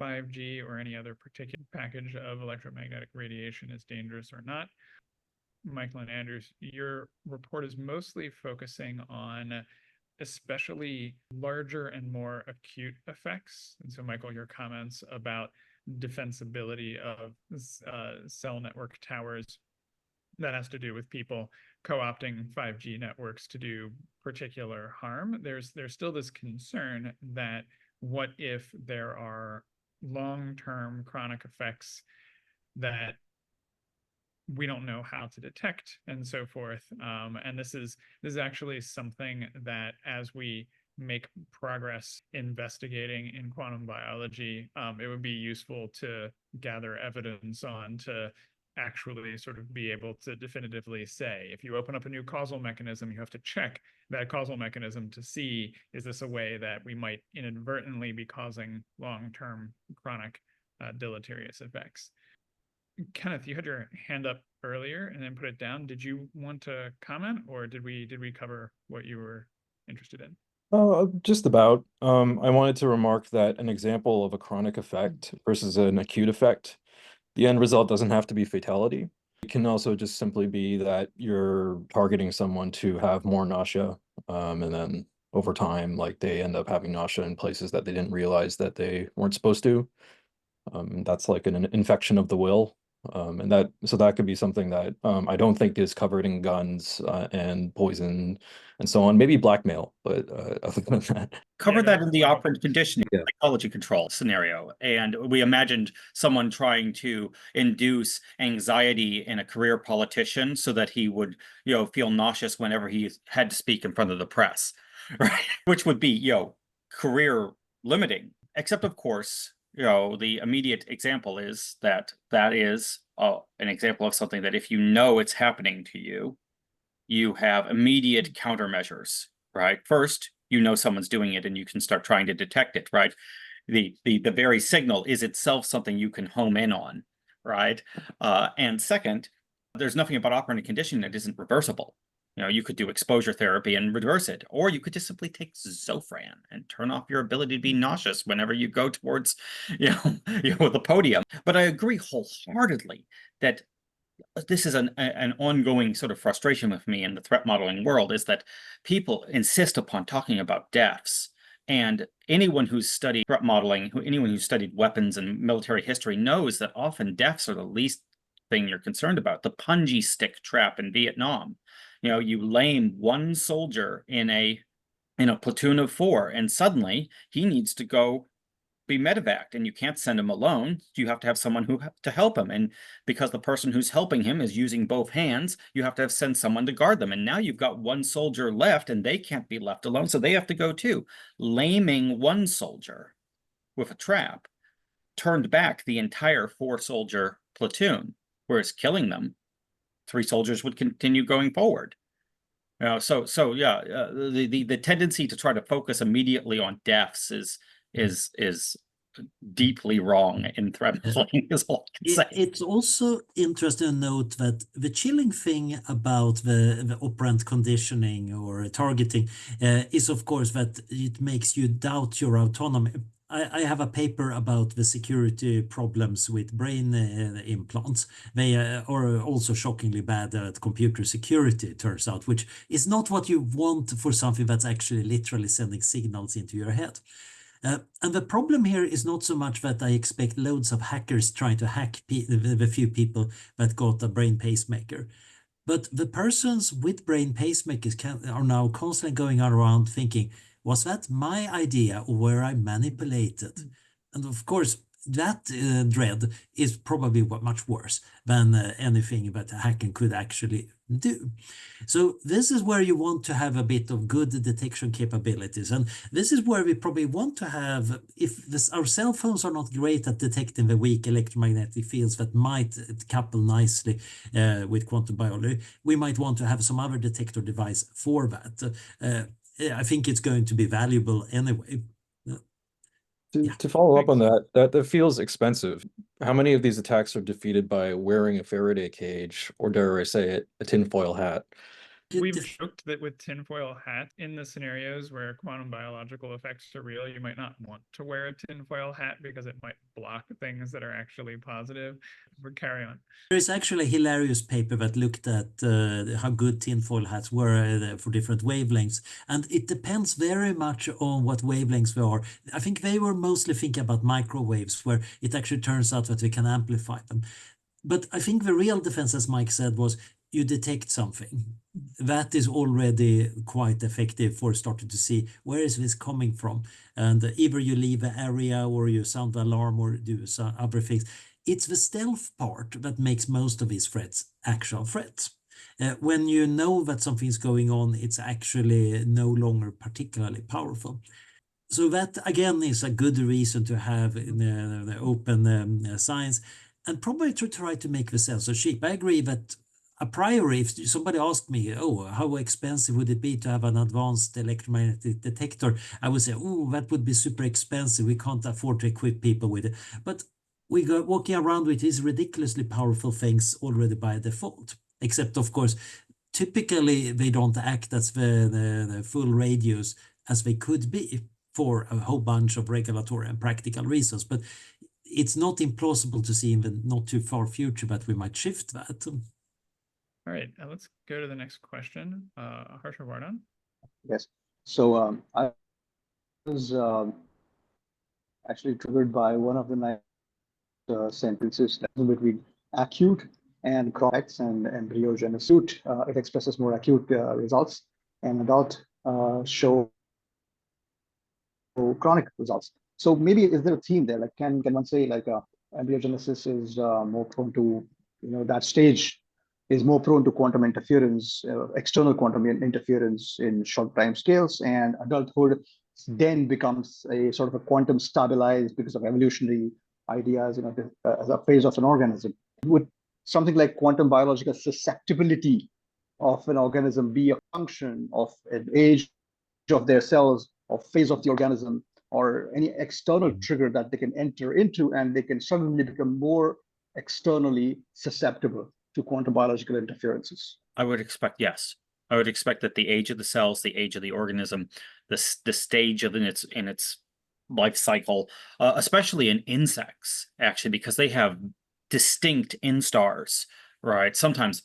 5G or any other particular package of electromagnetic radiation is dangerous or not. Michael and Anders, your report is mostly focusing on especially larger and more acute effects. And so, Michael, your comments about defensibility of cell network towers, that has to do with people co-opting 5G networks to do particular harm. There's still this concern that what if there are long-term chronic effects that we don't know how to detect and so forth. And this is actually something that, as we make progress investigating in quantum biology, it would be useful to gather evidence on, to actually sort of be able to definitively say, if you open up a new causal mechanism, you have to check that causal mechanism to see, is this a way that we might inadvertently be causing long-term chronic deleterious effects? Kenneth, you had your hand up earlier and then put it down. Did you want to comment, or did we cover what you were interested in? Just about. I wanted to remark that an example of a chronic effect versus an acute effect, the end result doesn't have to be fatality. It can also just simply be that you're targeting someone to have more nausea, and then over time, like, they end up having nausea in places that they didn't realize that they weren't supposed to. That's like an infection of the will. And that could be something that I don't think is covered in guns and poison and so on. Maybe blackmail, but other than that. Cover that in the like- operant conditioning psychology control scenario. And we imagined someone trying to induce anxiety in a career politician so that he would, feel nauseous whenever he had to speak in front of the press, right? Which would be, career limiting. Except, of course, the immediate example is that is an example of something that if you know it's happening to you, you have immediate countermeasures, right? First, you know someone's doing it and you can start trying to detect it, right? The very signal is itself something you can home in on, right? And second, there's nothing about operant conditioning that isn't reversible. You could do exposure therapy and reverse it, or you could just simply take Zofran and turn off your ability to be nauseous whenever you go towards, the podium. But I agree wholeheartedly that this is an ongoing sort of frustration with me in the threat modeling world, is that people insist upon talking about deaths. And anyone who's studied threat modeling, anyone who's studied weapons and military history knows that often deaths are the least thing you're concerned about. The punji stick trap in Vietnam. You lame one soldier in a platoon of 4, and suddenly he needs to go be medevaced, and you can't send him alone. You have to have someone to help him, and because the person who's helping him is using both hands, you have to send someone to guard them. And now you've got one soldier left, and they can't be left alone, so they have to go too. Laming one soldier with a trap turned back the entire 4-soldier platoon, whereas killing them, 3 soldiers would continue going forward. The tendency to try to focus immediately on deaths is deeply wrong in threat modeling, is all I can say. It's also interesting to note that the chilling thing about the operant conditioning or targeting is, of course, that it makes you doubt your autonomy. I have a paper about the security problems with brain implants. They are also shockingly bad at computer security, it turns out, which is not what you want for something that's actually literally sending signals into your head. And the problem here is not so much that I expect loads of hackers trying to hack the few people that got a brain pacemaker. But the persons with brain pacemakers are now constantly going around thinking, was that my idea or were I manipulated? And of course, that dread is probably much worse than anything that a hacker could actually do. So this is where you want to have a bit of good detection capabilities. And this is where we probably want to have, our cell phones are not great at detecting the weak electromagnetic fields that might couple nicely with quantum biology, we might want to have some other detector device for that. I think it's going to be valuable anyway. To follow up on that feels expensive. How many of these attacks are defeated by wearing a Faraday cage, or dare I say it, a tinfoil hat? We've joked that with tinfoil hat, in the scenarios where quantum biological effects are real, you might not want to wear a tinfoil hat because it might block things that are actually positive. But carry on. There is actually a hilarious paper that looked at how good tinfoil hats were for different wavelengths. And it depends very much on what wavelengths they are. I think they were mostly thinking about microwaves, where it actually turns out that we can amplify them. But I think the real defense, as Mike said, was you detect something. That is already quite effective for starting to see where is this coming from. And either you leave the area or you sound the alarm or do some other things. It's the stealth part that makes most of these threats actual threats. When you know that something is going on, it's actually no longer particularly powerful. So that, again, is a good reason to have the open science, and probably to try to make the cells so cheap. I agree that a priori, if somebody asked me, oh, how expensive would it be to have an advanced electromagnetic detector? I would say, oh, that would be super expensive. We can't afford to equip people with it. But we go walking around with these ridiculously powerful things already by default, except, of course, typically they don't act as the full radius as they could be for a whole bunch of regulatory and practical reasons. But it's not implausible to see in the not too far future that we might shift that. All right, let's go to the next question. Harshavardhan. Yes. So I was actually triggered by one of the nice sentences between acute and chronic and embryogenesis. It expresses more acute results, and adult show chronic results. So maybe is there a theme there? Like, can one say like embryogenesis is more prone to, that stage is more prone to quantum interference, external quantum interference in short time scales, and adulthood then becomes a sort of a quantum stabilized because of evolutionary ideas, as a phase of an organism. Would something like quantum biological susceptibility of an organism be a function of an age of their cells, or phase of the organism, or any external trigger that they can enter into, and they can suddenly become more externally susceptible to quantum biological interferences? I would expect yes. I would expect that the age of the cells, the age of the organism, the stage of in its life cycle, especially in insects, actually, because they have distinct instars, right? Sometimes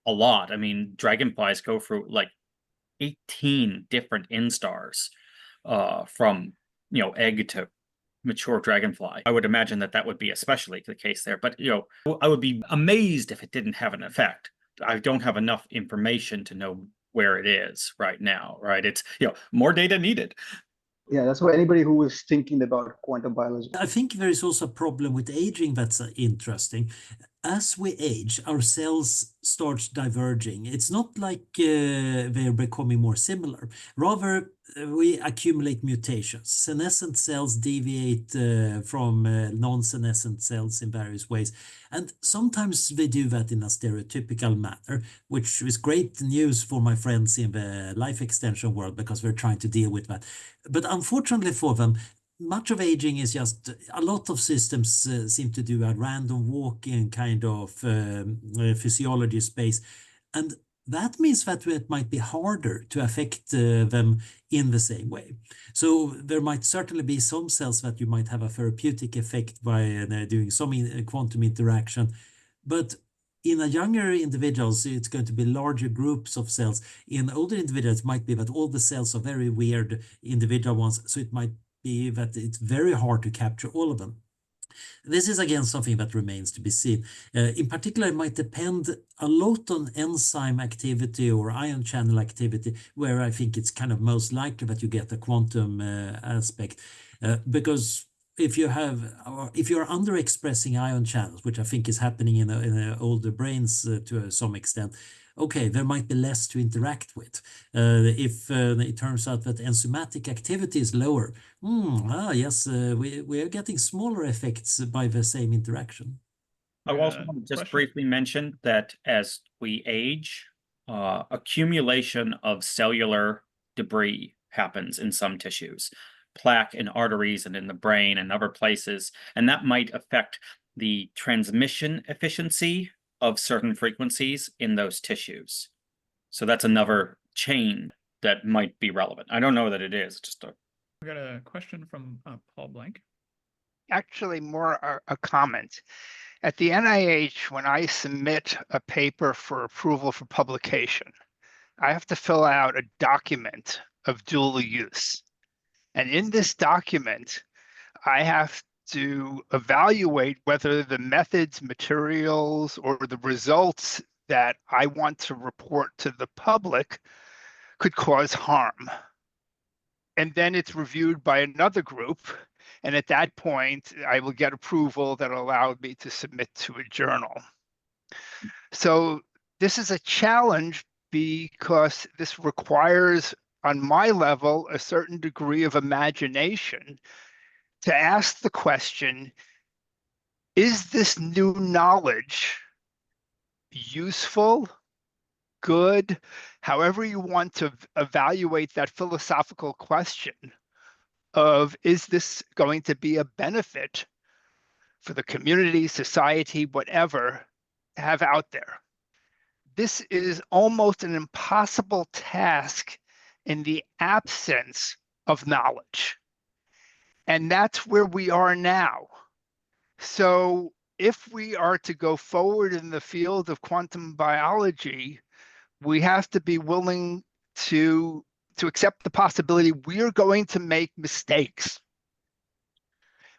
a lot. I mean, dragonflies go through like 18 different instars from egg to mature dragonfly. I would imagine that would be especially the case there, but I would be amazed if it didn't have an effect. I don't have enough information to know where it is right now, right? It's more data needed. Yeah, that's why anybody who is thinking about quantum biology. I think there is also a problem with aging that's interesting. As we age, our cells start diverging. It's not like they're becoming more similar. Rather, we accumulate mutations. Senescent cells deviate from non-senescent cells in various ways. And sometimes they do that in a stereotypical manner, which is great news for my friends in the life extension world, because we're trying to deal with that. But unfortunately for them, much of aging is just a lot of systems seem to do a random walk-in kind of physiology space. And that means that it might be harder to affect them in the same way. So there might certainly be some cells that you might have a therapeutic effect by doing some quantum interaction. But in a younger individuals, it's going to be larger groups of cells. In older individuals, it might be that all the cells are very weird individual ones. So it might be that it's very hard to capture all of them. This is again something that remains to be seen. In particular, it might depend a lot on enzyme activity or ion channel activity, where I think it's kind of most likely that you get a quantum aspect. Because if you're underexpressing ion channels, which I think is happening in older brains to some extent, okay, there might be less to interact with. If it turns out that enzymatic activity is lower, yes, we are getting smaller effects by the same interaction. I also want to just briefly mention that as we age, accumulation of cellular debris happens in some tissues, plaque in arteries and in the brain and other places, and that might affect the transmission efficiency of certain frequencies in those tissues. So that's another chain that might be relevant. I don't know that it is, just a... We got a question from Paul Blank. Actually, more a comment. At the NIH, when I submit a paper for approval for publication, I have to fill out a document of dual use. And in this document, I have to evaluate whether the methods, materials, or the results that I want to report to the public could cause harm. And then it's reviewed by another group. And at that point, I will get approval that allowed me to submit to a journal. So this is a challenge because this requires, on my level, a certain degree of imagination to ask the question, is this new knowledge useful, good, however you want to evaluate that philosophical question of, is this going to be a benefit for the community, society, whatever, to have out there? This is almost an impossible task in the absence of knowledge. And that's where we are now. So if we are to go forward in the field of quantum biology, we have to be willing to accept the possibility we're going to make mistakes.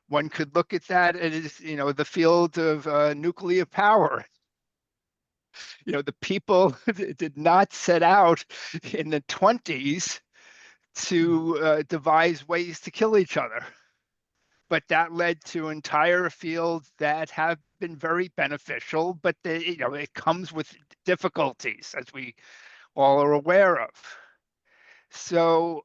One could look at that as, the field of nuclear power. The people did not set out in the 20s to devise ways to kill each other. But that led to entire fields that have been very beneficial, but it comes with difficulties, as we all are aware of. So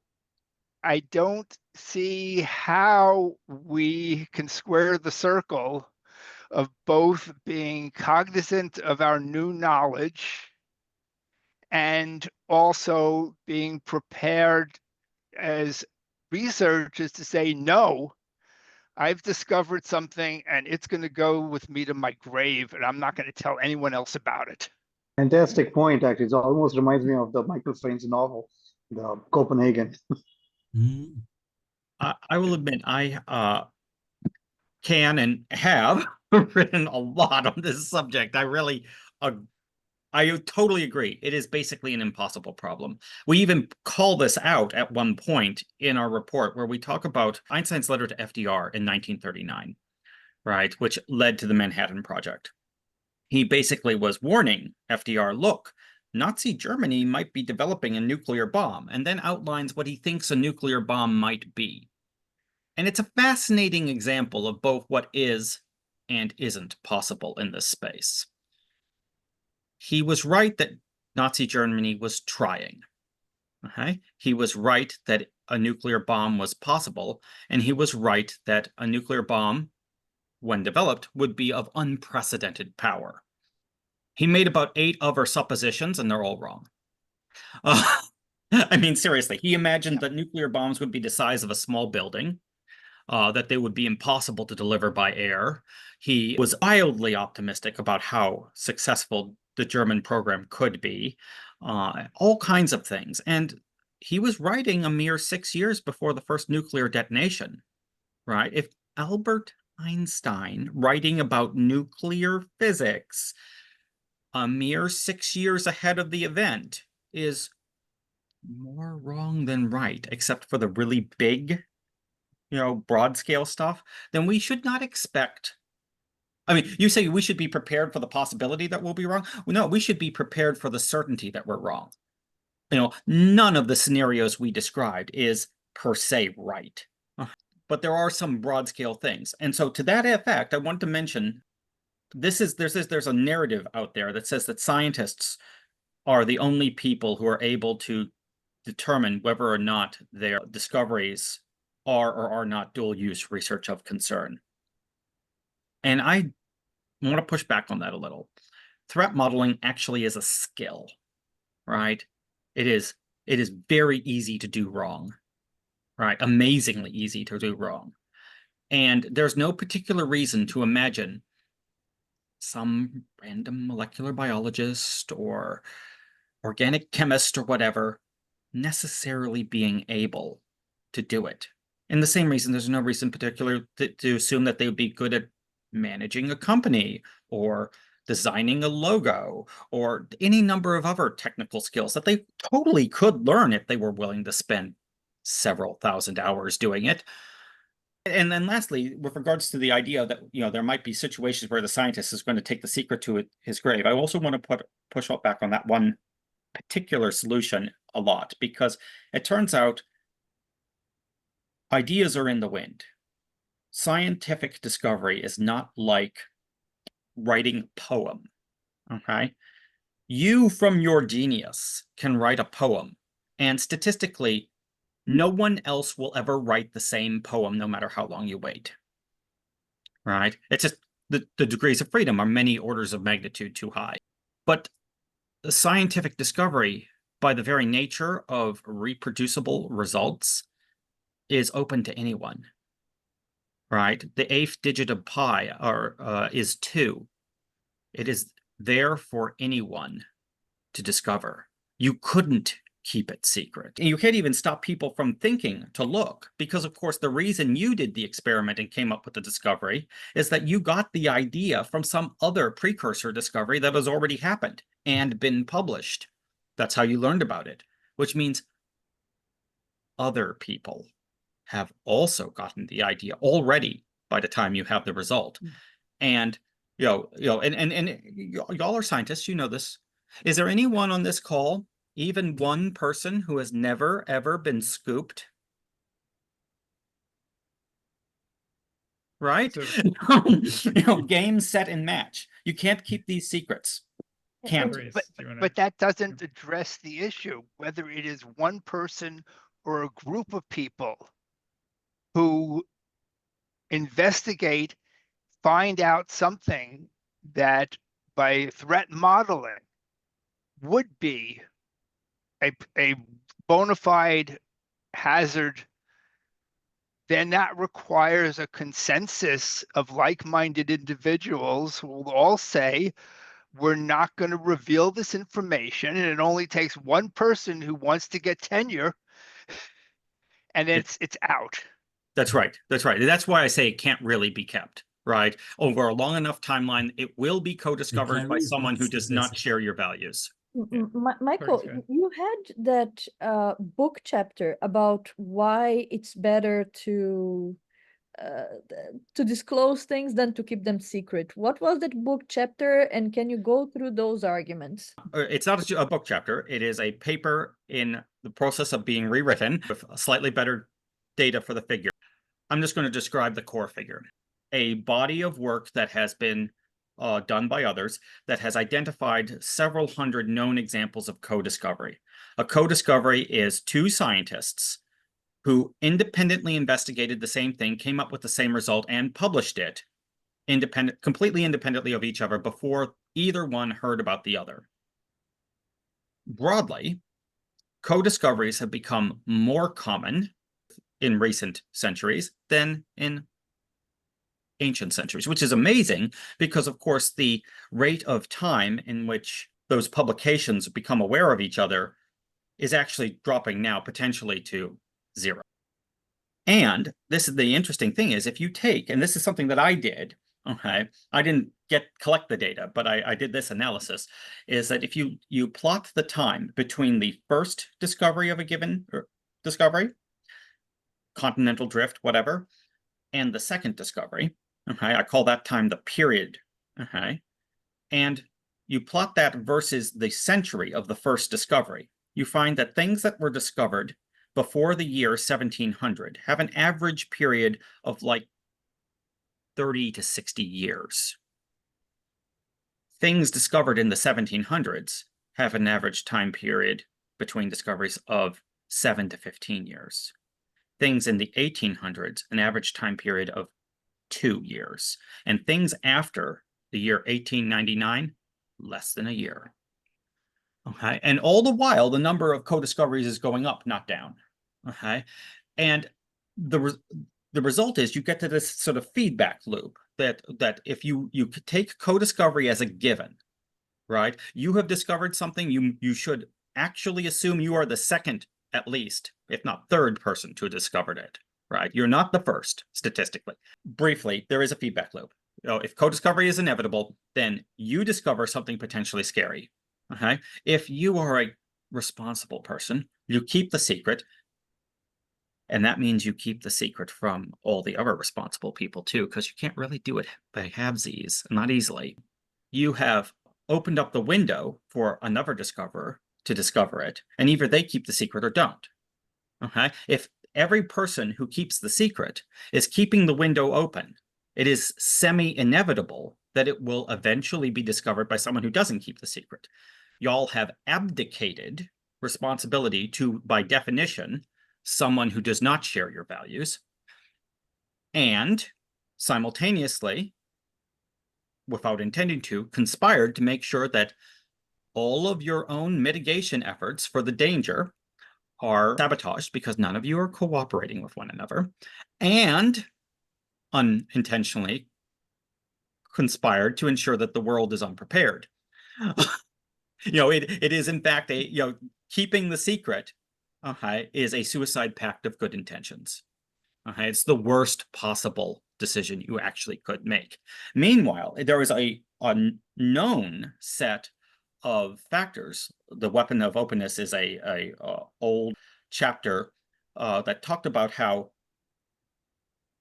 I don't see how we can square the circle of both being cognizant of our new knowledge and also being prepared as researchers to say, no, I've discovered something and it's going to go with me to my grave and I'm not going to tell anyone else about it. Fantastic point, actually. It almost reminds me of the Michael Frayn's novel, The Copenhagen. I will admit, I can and have written a lot on this subject. I totally agree. It is basically an impossible problem. We even call this out at one point in our report where we talk about Einstein's letter to FDR in 1939, right, which led to the Manhattan Project. He basically was warning FDR, look, Nazi Germany might be developing a nuclear bomb, and then outlines what he thinks a nuclear bomb might be. And it's a fascinating example of both what is and isn't possible in this space. He was right that Nazi Germany was trying. Okay? He was right that a nuclear bomb was possible, and he was right that a nuclear bomb, when developed, would be of unprecedented power. He made about 8 other suppositions, and they're all wrong. I mean, seriously, he imagined that nuclear bombs would be the size of a small building, that they would be impossible to deliver by air. He was wildly optimistic about how successful the German program could be, all kinds of things. And he was writing a mere 6 years before the first nuclear detonation, right? If Albert Einstein, writing about nuclear physics a mere 6 years ahead of the event, is more wrong than right, except for the really big, broad scale stuff, then we should not expect. I mean, you say we should be prepared for the possibility that we'll be wrong. Well, no, we should be prepared for the certainty that we're wrong. None of the scenarios we described is per se right, but there are some broad scale things. And so to that effect, I want to mention there's a narrative out there that says that scientists are the only people who are able to determine whether or not their discoveries are or are not dual use research of concern. And I want to push back on that a little. Threat modeling actually is a skill, right? It is very easy to do wrong, right? Amazingly easy to do wrong. And there's no particular reason to imagine some random molecular biologist or organic chemist or whatever necessarily being able to do it. And the same reason, there's no reason particular to assume that they would be good at managing a company or designing a logo or any number of other technical skills that they totally could learn if they were willing to spend several thousand hours doing it. And then lastly, with regards to the idea that, you know, there might be situations where the scientist is going to take the secret to his grave, I also want to push back on that one particular solution a lot, because it turns out ideas are in the wind. Scientific discovery is not like writing a poem, okay? You, from your genius, can write a poem, and statistically, no one else will ever write the same poem no matter how long you wait, right? It's just the degrees of freedom are many orders of magnitude too high. But the scientific discovery, by the very nature of reproducible results, is open to anyone, right? The eighth digit of pi is 2. It is there for anyone to discover. You couldn't keep it secret. And you can't even stop people from thinking to look, because of course the reason you did the experiment and came up with the discovery is that you got the idea from some other precursor discovery that has already happened and been published. That's how you learned about it, which means other people have also gotten the idea already by the time you have the result. And and y'all are scientists, you know this. Is there anyone on this call, even one person, who has never ever been scooped? Right? So, game, set, and match. You can't keep these secrets. Can't. Clarice, But, do you wanna- but that doesn't address the issue, whether it is one person or a group of people who investigate, find out something that by threat modeling would be a bona fide hazard, then that requires a consensus of like-minded individuals who will all say, we're not going to reveal this information, and it only takes one person who wants to get tenure, and it's out. That's right. That's right. That's why I say it can't really be kept, right? Over a long enough timeline, it will be co-discovered by Clarice, someone who that's does not basic. share your values. Michael, Sorry, Sven. you had that book chapter about why it's better to disclose things than to keep them secret. What was that book chapter, and can you go through those arguments? It's not a book chapter. It is a paper in the process of being rewritten with slightly better data for the figure. I'm just going to describe the core figure. A body of work that has been done by others that has identified several hundred known examples of co-discovery. A co-discovery is two scientists who independently investigated the same thing, came up with the same result, and published it completely independently of each other before either one heard about the other. Broadly, co-discoveries have become more common in recent centuries than in ancient centuries, which is amazing because, of course, the rate of time in which those publications become aware of each other is actually dropping now potentially to 0. And this is the interesting thing is if you take, and this is something that I did, okay, I didn't collect the data, but I did this analysis, is that if you plot the time between the first discovery of a given discovery, continental drift, whatever, and the second discovery, okay, I call that time the period, okay, and you plot that versus the century of the first discovery, you find that things that were discovered before the year 1700 have an average period of like 30 to 60 years. Things discovered in the 1700s have an average time period between discoveries of 7 to 15 years. Things in the 1800s, an average time period of 2 years. And things after the year 1899, less than a year. Okay, and all the while, the number of co-discoveries is going up, not down. Okay, and the result is you get to this sort of feedback loop that if you take co-discovery as a given, right? You have discovered something, you should actually assume you are the second, at least, if not third person to have discovered it, right? You're not the first, statistically. Briefly, there is a feedback loop. If co-discovery is inevitable, then you discover something potentially scary, okay? If you are a responsible person, you keep the secret, and that means you keep the secret from all the other responsible people too, because you can't really do it by halvesies, not easily. You have opened up the window for another discoverer to discover it, and either they keep the secret or don't. Okay? If every person who keeps the secret is keeping the window open, it is semi-inevitable that it will eventually be discovered by someone who doesn't keep the secret. Y'all have abdicated responsibility to, by definition, someone who does not share your values, and simultaneously, without intending to, conspired to make sure that all of your own mitigation efforts for the danger are sabotaged because none of you are cooperating with one another, and unintentionally conspired to ensure that the world is unprepared. It is in fact keeping the secret is a suicide pact of good intentions. It's the worst possible decision you actually could make. Meanwhile, there is a known set of factors. The weapon of openness is a old chapter that talked about how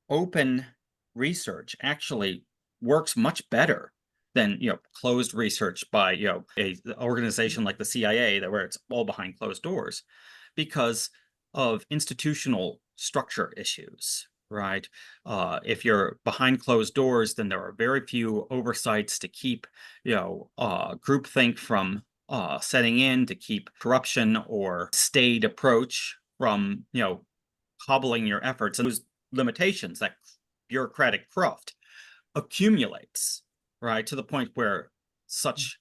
open research actually works much better than closed research by a organization like the CIA, where it's all behind closed doors, because of institutional structure issues, right? If you're behind closed doors, then there are very few oversights to keep groupthink from setting in, to keep corruption or staid approach from hobbling your efforts. And those limitations, that bureaucratic cruft, accumulates, right, to the point where such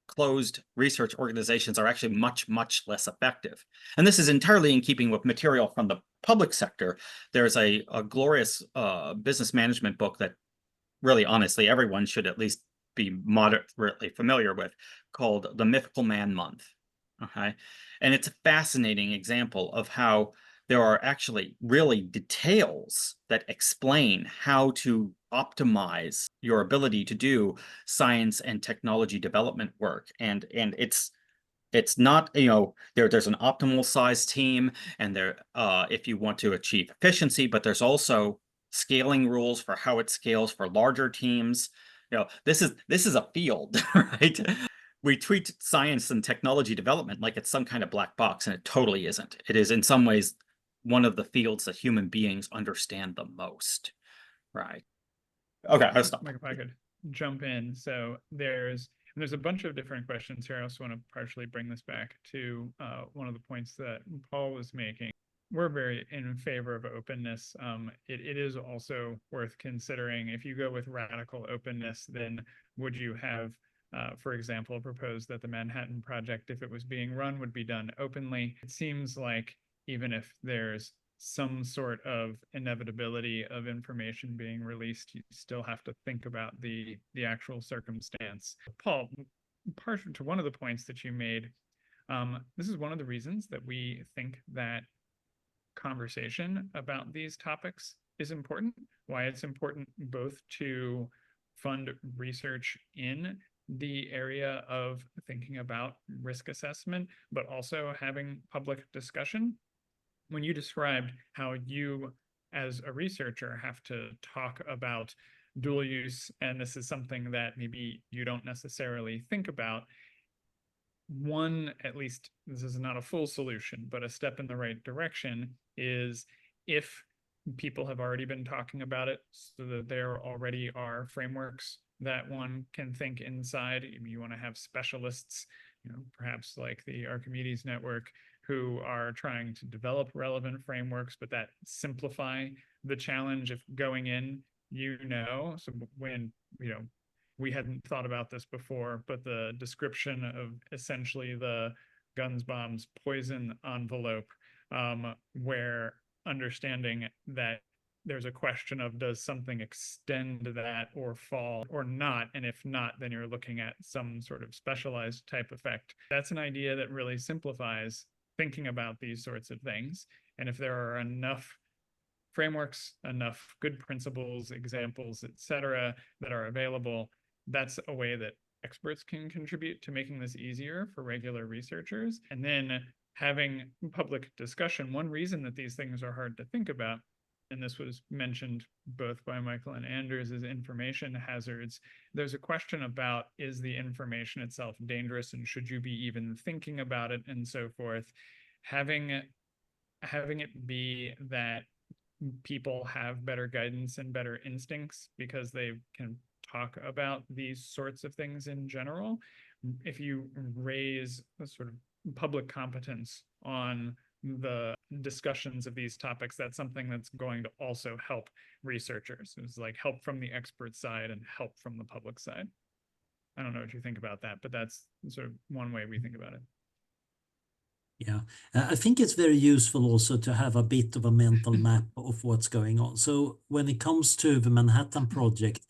closed research organizations are actually much, much less effective. And this is entirely in keeping with material from the public sector. There's a glorious business management book that really, honestly, everyone should at least be moderately familiar with, called The Mythical Man Month. Okay. And it's a fascinating example of how there are actually really details that explain how to optimize your ability to do science and technology development work. And it's not, there's an optimal size team, and there if you want to achieve efficiency, but there's also scaling rules for how it scales for larger teams. This is a field, right? We treat science and technology development like it's some kind of black box, and it totally isn't. It is in some ways one of the fields that human beings understand the most, right? Okay, I'll stop. Mike, if I could jump in. So there's a bunch of different questions here. I also want to partially bring this back to one of the points that Paul was making. We're very in favor of openness. It is also worth considering, if you go with radical openness, then would you have, for example, proposed that the Manhattan Project, if it was being run, would be done openly? It seems like even if there's some sort of inevitability of information being released, you still have to think about the actual circumstance. Paul, partial to one of the points that you made, this is one of the reasons that we think that conversation about these topics is important, why it's important both to fund research in the area of thinking about risk assessment, but also having public discussion. When you described how you, as a researcher, have to talk about dual use, and this is something that maybe you don't necessarily think about, one, at least this is not a full solution, but a step in the right direction, is if people have already been talking about it, so that there already are frameworks that one can think inside. You want to have specialists, perhaps like the Archimedes Network, who are trying to develop relevant frameworks, but that simplify the challenge of going in, so when, we hadn't thought about this before, but the description of essentially the guns, bombs, poison envelope, where understanding that there's a question of, does something extend that or fall or not? And if not, then you're looking at some sort of specialized type effect. That's an idea that really simplifies thinking about these sorts of things. And if there are enough frameworks, enough good principles, examples, etc., that are available, that's a way that experts can contribute to making this easier for regular researchers. And then having public discussion. One reason that these things are hard to think about, and this was mentioned both by Michael and Anders, is information hazards. There's a question about, is the information itself dangerous, and should you be even thinking about it, and so forth. Having it be that people have better guidance and better instincts because they can talk about these sorts of things in general. If you raise a sort of public competence on the discussions of these topics, that's something that's going to also help researchers. It's like help from the expert side and help from the public side. I don't know what you think about that, but that's sort of one way we think about it. Yeah, I think it's very useful also to have a bit of a mental map of what's going on. So when it comes to the Manhattan Project,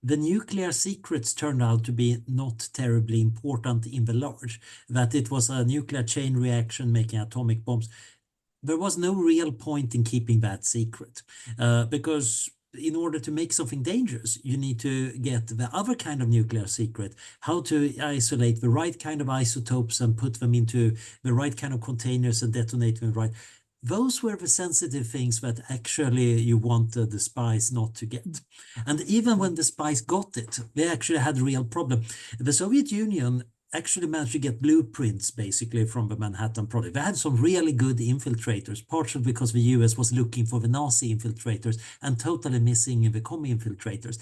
the nuclear secrets turned out to be not terribly important in the large, that it was a nuclear chain reaction making atomic bombs. There was no real point in keeping that secret because in order to make something dangerous, you need to get the other kind of nuclear secret, how to isolate the right kind of isotopes and put them into the right kind of containers and detonate them right. Those were the sensitive things that actually you wanted the spies not to get. And even when the spies got it, they actually had a real problem. The Soviet Union actually managed to get blueprints basically from the Manhattan Project. They had some really good infiltrators, partially because the US was looking for the Nazi infiltrators and totally missing the commie infiltrators.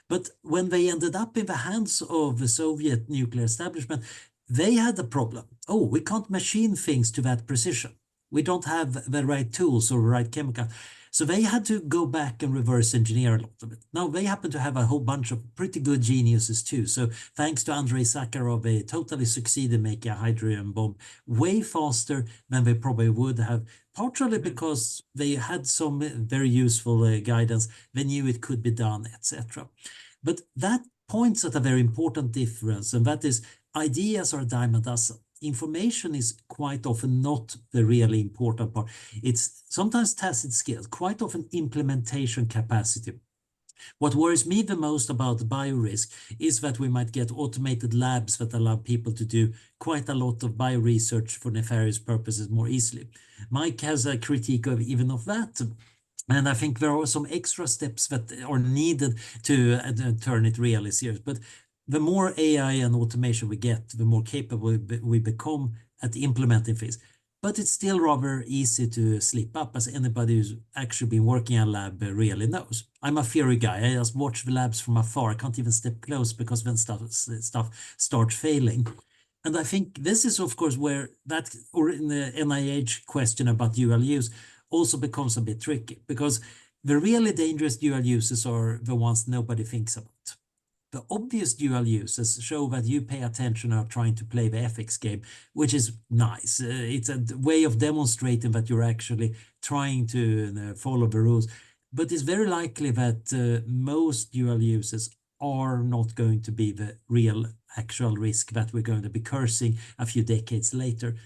But when they ended up in the hands of the Soviet nuclear establishment, they had a problem. Oh, we can't machine things to that precision. We don't have the right tools or the right chemical. So they had to go back and reverse engineer a lot of it. Now they happen to have a whole bunch of pretty good geniuses too. So thanks to Andrei Sakharov, they totally succeeded making a hydrogen bomb way faster than they probably would have, partially because they had some very useful guidance. They knew it could be done, etc. But that points at a very important difference, and that is ideas are a dime a dozen. Information is quite often not the really important part. It's sometimes tacit skills, quite often implementation capacity. What worries me the most about biorisk is that we might get automated labs that allow people to do quite a lot of bioresearch for nefarious purposes more easily. Mike has a critique of even of that. And I think there are some extra steps that are needed to turn it really serious. But the more AI and automation we get, the more capable we become at implementing things. But it's still rather easy to slip up, as anybody who's actually been working in a lab really knows. I'm a theory guy. I just watch the labs from afar. I can't even step close because then stuff starts failing. And I think this is, of course, where that, or in the NIH question about dual use, also becomes a bit tricky, because the really dangerous dual uses are the ones nobody thinks about. The obvious dual uses show that you pay attention and are trying to play the ethics game, which is nice. It's a way of demonstrating that you're actually trying to follow the rules. But it's very likely that most dual uses are not going to be the real actual risk that we're going to be cursing a few decades later.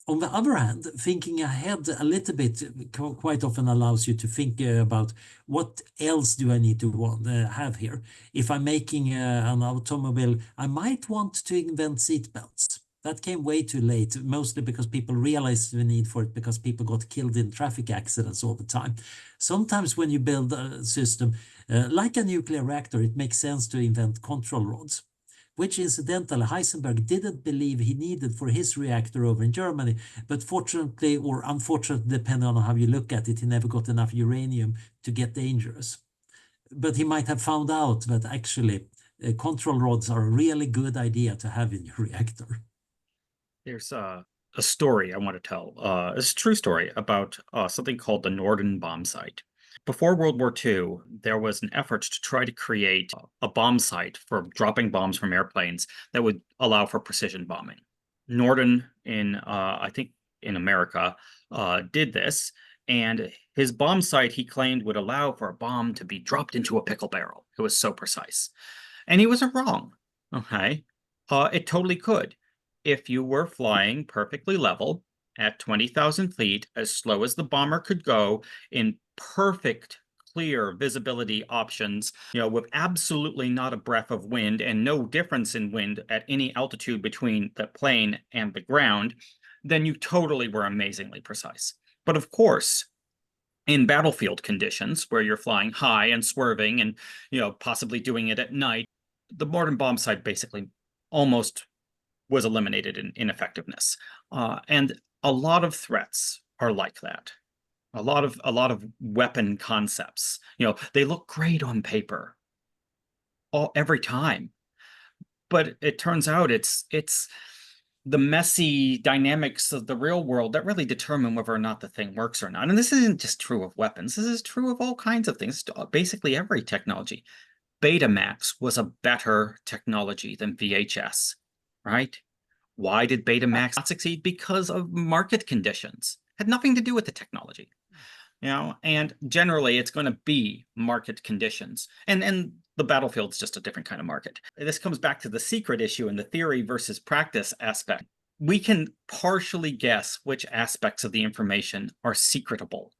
On the other hand, thinking ahead a little bit quite often allows you to think about what else do I need to have here. If I'm making an automobile, I might want to invent seatbelts. That came way too late, mostly because people realized the need for it because people got killed in traffic accidents all the time. Sometimes when you build a system like a nuclear reactor, it makes sense to invent control rods, which incidentally Heisenberg didn't believe he needed for his reactor over in Germany. But fortunately, or unfortunately, depending on how you look at it, he never got enough uranium to get dangerous. But he might have found out that actually control rods are a really good idea to have in your reactor. There's a story I want to tell. It's a true story about something called the Norden bomb site. Before World War II, there was an effort to try to create a bomb site for dropping bombs from airplanes that would allow for precision bombing. Norden in, I think in America, did this, And his bomb sight, he claimed, would allow for a bomb to be dropped into a pickle barrel. It was so precise. And he was wrong. Okay. It totally could. If you were flying perfectly level at 20,000 feet, as slow as the bomber could go, in perfect, clear visibility options, with absolutely not a breath of wind and no difference in wind at any altitude between the plane and the ground, then you totally were amazingly precise. But of course, in battlefield conditions where you're flying high and swerving and, possibly doing it at night, the modern bomb sight basically almost was eliminated in ineffectiveness. And a lot of threats are like that. A lot of weapon concepts, they look great on paper every time, but it turns out it's the messy dynamics of the real world that really determine whether or not the thing works or not. And this isn't just true of weapons. This is true of all kinds of things, basically every technology. Betamax was a better technology than VHS, right? Why did Betamax not succeed? Because of market conditions. Had nothing to do with the technology. And generally it's going to be market conditions. And the battlefield's just a different kind of market. This comes back to the secret issue and the theory versus practice aspect. We can partially guess which aspects of the information are secretable,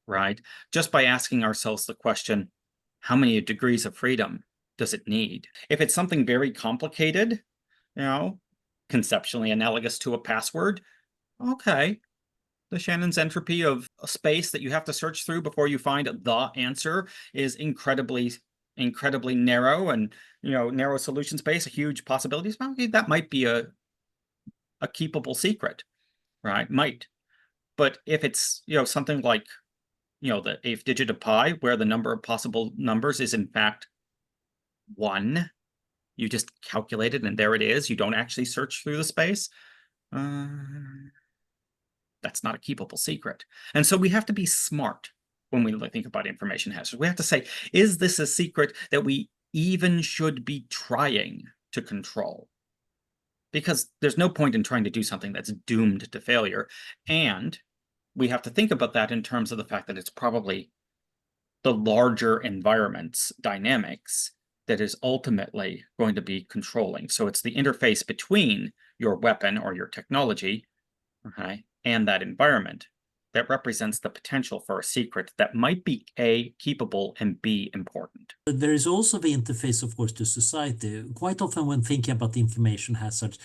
right? Just by asking ourselves the question, how many degrees of freedom does it need? If it's something very complicated, conceptually analogous to a password, okay. The Shannon's entropy of a space that you have to search through before you find the answer is incredibly narrow, and narrow solution space, a huge possibilities. Okay, that might be a keepable secret, right? Might. But if it's something like the 8th digit of pi, where the number of possible numbers is in fact 1, you just calculate it and there it is. You don't actually search through the space. That's not a keepable secret. And so we have to be smart when we think about information hazards. We have to say, is this a secret that we even should be trying to control? Because there's no point in trying to do something that's doomed to failure. And we have to think about that in terms of the fact that it's probably the larger environment's dynamics that is ultimately going to be controlling. So it's the interface between your weapon or your technology, okay, and that environment that represents the potential for a secret that might be A, keepable, and B, important. But there is also the interface, of course, to society. Quite often when thinking about information hazards,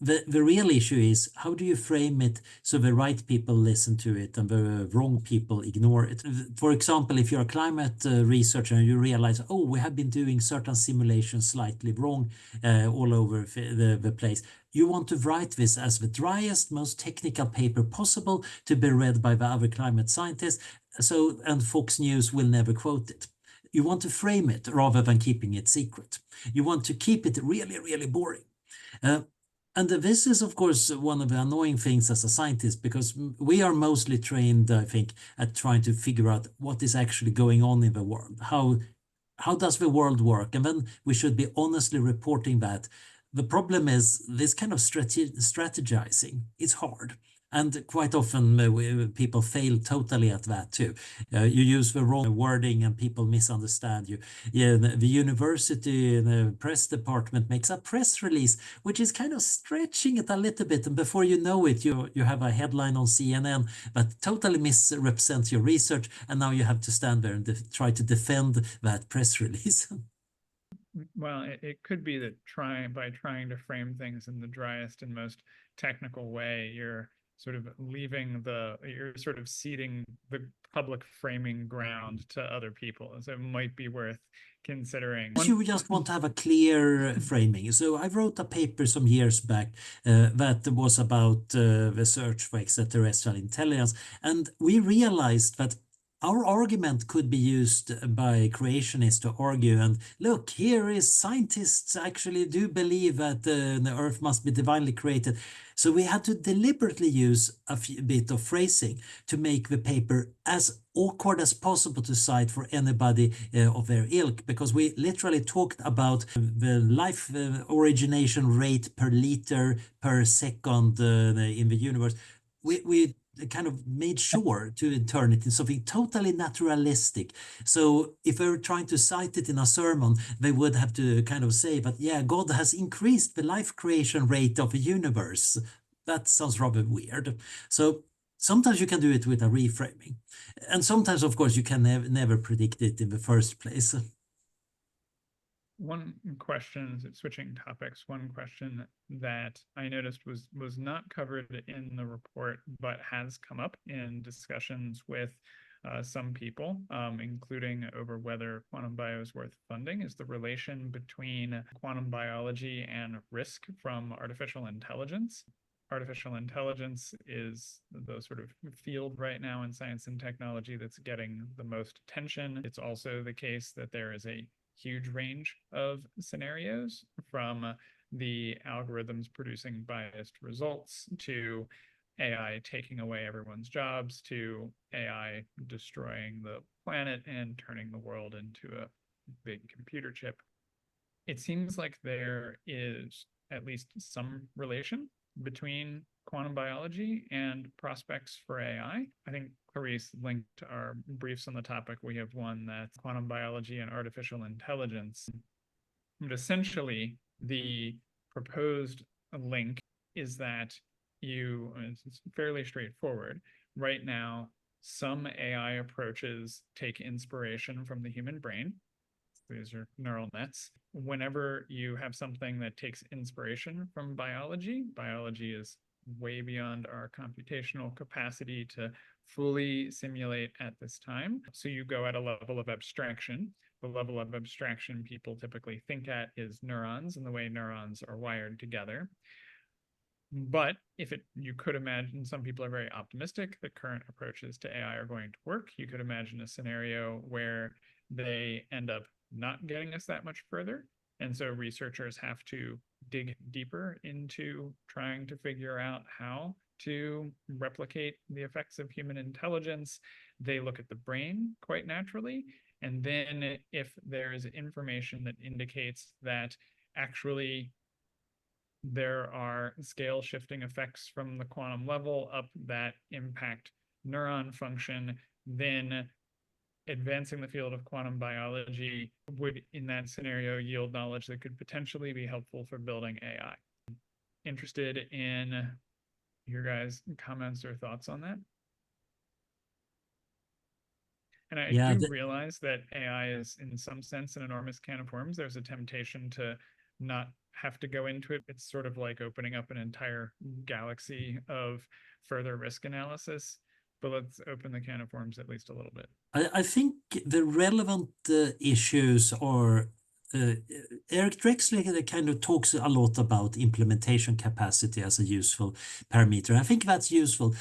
the real issue is, how do you frame it so the right people listen to it and the wrong people ignore it? For example, if you're a climate researcher and you realize, oh, we have been doing certain simulations slightly wrong all over the place, you want to write this as the driest, most technical paper possible to be read by the other climate scientists, and Fox News will never quote it. You want to frame it rather than keeping it secret. You want to keep it really, really boring. And this is, of course, one of the annoying things as a scientist, because we are mostly trained, I think, at trying to figure out what is actually going on in the world. How does the world work? And then we should be honestly reporting that. The problem is this kind of strategizing. It's hard. And quite often people fail totally at that too. You use the wrong wording and people misunderstand you. Yeah, the university, the press department makes a press release, which is kind of stretching it a little bit. And before you know it, you have a headline on CNN that totally misrepresents your research. And now you have to stand there and try to defend that press release. Well, it could be that by trying to frame things in the driest and most technical way, you're sort of you're sort of ceding the public framing ground to other people. So it might be worth considering. You just want to have a clear framing. So I wrote a paper some years back that was about the search for extraterrestrial intelligence. And we realized that our argument could be used by creationists to argue, and look, here is scientists actually do believe that the Earth must be divinely created. So we had to deliberately use a bit of phrasing to make the paper as awkward as possible to cite for anybody of their ilk, because we literally talked about the life origination rate per liter per second in the universe. We kind of made sure to turn it into something totally naturalistic. So if we were trying to cite it in a sermon, they would have to kind of say, but yeah, God has increased the life creation rate of a universe. That sounds rather weird. So sometimes you can do it with a reframing. And sometimes, of course, you can never predict it in the first place. One question, switching topics, one question that I noticed was not covered in the report, but has come up in discussions with some people, including over whether quantum bio is worth funding, is the relation between quantum biology and risk from artificial intelligence. Artificial intelligence is the sort of field right now in science and technology that's getting the most attention. It's also the case that there is a huge range of scenarios, from the algorithms producing biased results to AI taking away everyone's jobs to AI destroying the planet and turning the world into a big computer chip. It seems like there is at least some relation between quantum biology and prospects for AI. I think Clarice linked our briefs on the topic. We have one that's quantum biology and artificial intelligence. But essentially, the proposed link is that it's fairly straightforward. Right now, some AI approaches take inspiration from the human brain. These are neural nets. Whenever you have something that takes inspiration from biology, biology is way beyond our computational capacity to fully simulate at this time. So you go at a level of abstraction. The level of abstraction people typically think at is neurons and the way neurons are wired together. But you could imagine, some people are very optimistic that current approaches to AI are going to work. You could imagine a scenario where they end up not getting us that much further. And so researchers have to dig deeper into trying to figure out how to replicate the effects of human intelligence. They look at the brain quite naturally. And then if there is information that indicates that actually there are scale shifting effects from the quantum level up that impact neuron function, then advancing the field of quantum biology would, in that scenario, yield knowledge that could potentially be helpful for building AI. Interested in your guys' comments or thoughts on that? And I do realize that AI is, in some sense, an enormous can of worms. There's a temptation to not have to go into it. It's sort of like opening up an entire galaxy of further risk analysis. But let's open the can of worms at least a little bit. I think the relevant issues are Eric Drexler kind of talks a lot about implementation capacity as a useful parameter. I think that's useful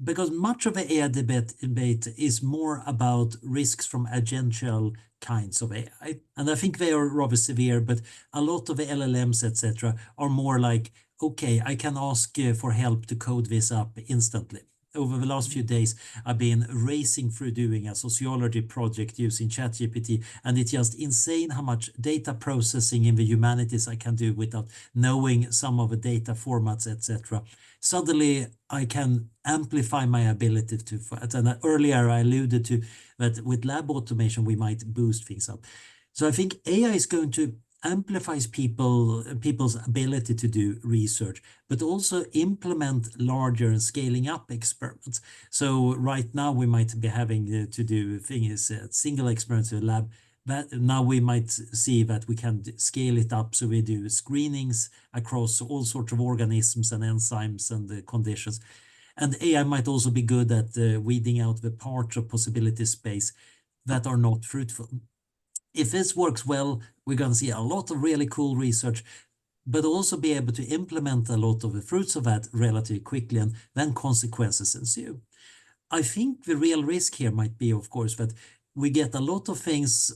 because much of the AI debate is more about risks from agential kinds of AI. And I think they are rather severe, but a lot of the LLMs, etc., are more like, okay, I can ask for help to code this up instantly. Over the last few days, I've been racing through doing a sociology project using ChatGPT, and it's just insane how much data processing in the humanities I can do without knowing some of the data formats, etc. Suddenly, I can amplify my ability to, and earlier I alluded to that with lab automation, we might boost things up. So I think AI is going to amplifies people's ability to do research, but also implement larger and scaling up experiments. So right now we might be having to do things, single experiments in a lab. But now we might see that we can scale it up. So we do screenings across all sorts of organisms and enzymes and conditions. And AI might also be good at weeding out the parts of possibility space that are not fruitful. If this works well, we're going to see a lot of really cool research, but also be able to implement a lot of the fruits of that relatively quickly, and then consequences ensue. I think the real risk here might be, of course, that we get a lot of things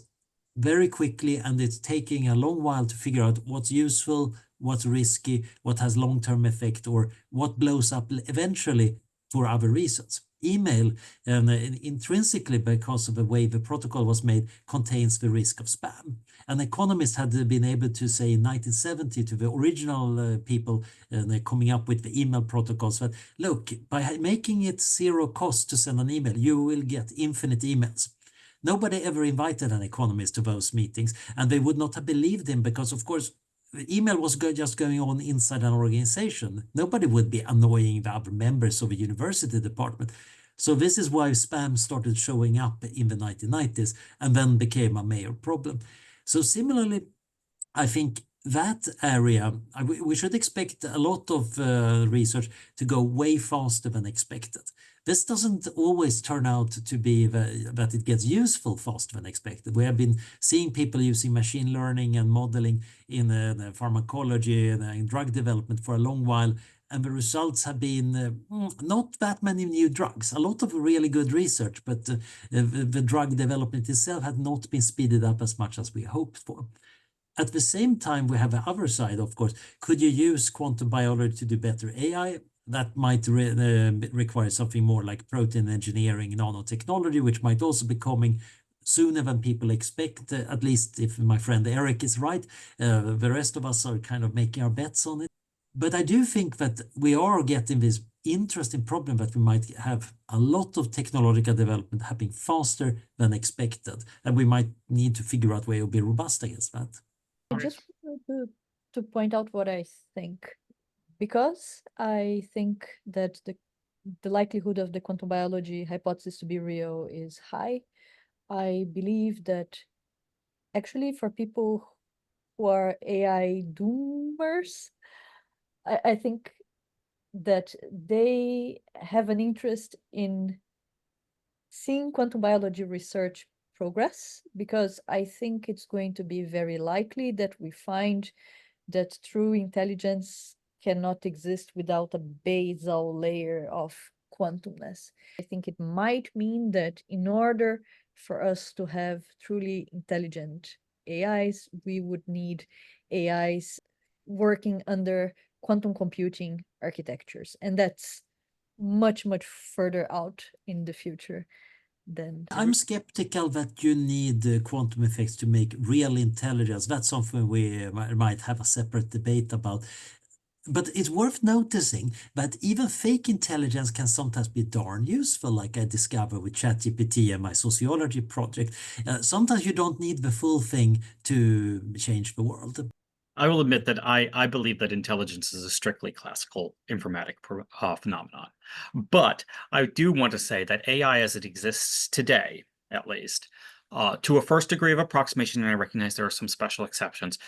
very quickly, and it's taking a long while to figure out what's useful, what's risky, what has long-term effect, or what blows up eventually. for other reasons. Email, intrinsically because of the way the protocol was made, contains the risk of spam. An economist had been able to say in 1970 to the original people coming up with the email protocols that, look, by making it zero cost to send an email, you will get infinite emails. Nobody ever invited an economist to those meetings, and they would not have believed him because, of course, the email was just going on inside an organization. Nobody would be annoying the other members of a university department. So this is why spam started showing up in the 1990s and then became a major problem. So similarly, I think that area, we should expect a lot of research to go way faster than expected. This doesn't always turn out to be that it gets useful faster than expected. We have been seeing people using machine learning and modeling in pharmacology and in drug development for a long while, and the results have been not that many new drugs. A lot of really good research, but the drug development itself had not been speeded up as much as we hoped for. At the same time, we have the other side, of course. Could you use quantum biology to do better AI? That might require something more like protein engineering, nanotechnology, which might also be coming sooner than people expect, at least if my friend Eric is right. The rest of us are kind of making our bets on it. But I do think that we are getting this interesting problem that we might have a lot of technological development happening faster than expected, and we might need to figure out a way to be robust against that. I just wanted to point out what I think, because I think that the likelihood of the quantum biology hypothesis to be real is high. I believe that actually for people who are AI doomers, I think that they have an interest in seeing quantum biology research progress, because I think it's going to be very likely that we find that true intelligence cannot exist without a basal layer of quantumness. I think it might mean that in order for us to have truly intelligent AIs, we would need AIs working under quantum computing architectures. And that's much, much further out in the future than... I'm skeptical that you need quantum effects to make real intelligence. That's something we might have a separate debate about. But it's worth noticing that even fake intelligence can sometimes be darn useful, like I discovered with ChatGPT and my sociology project. Sometimes you don't need the full thing to change the world. I will admit that I believe that intelligence is a strictly classical informatic phenomenon. But I do want to say that AI as it exists today, at least, to a first degree of approximation, and I recognize there are some special exceptions,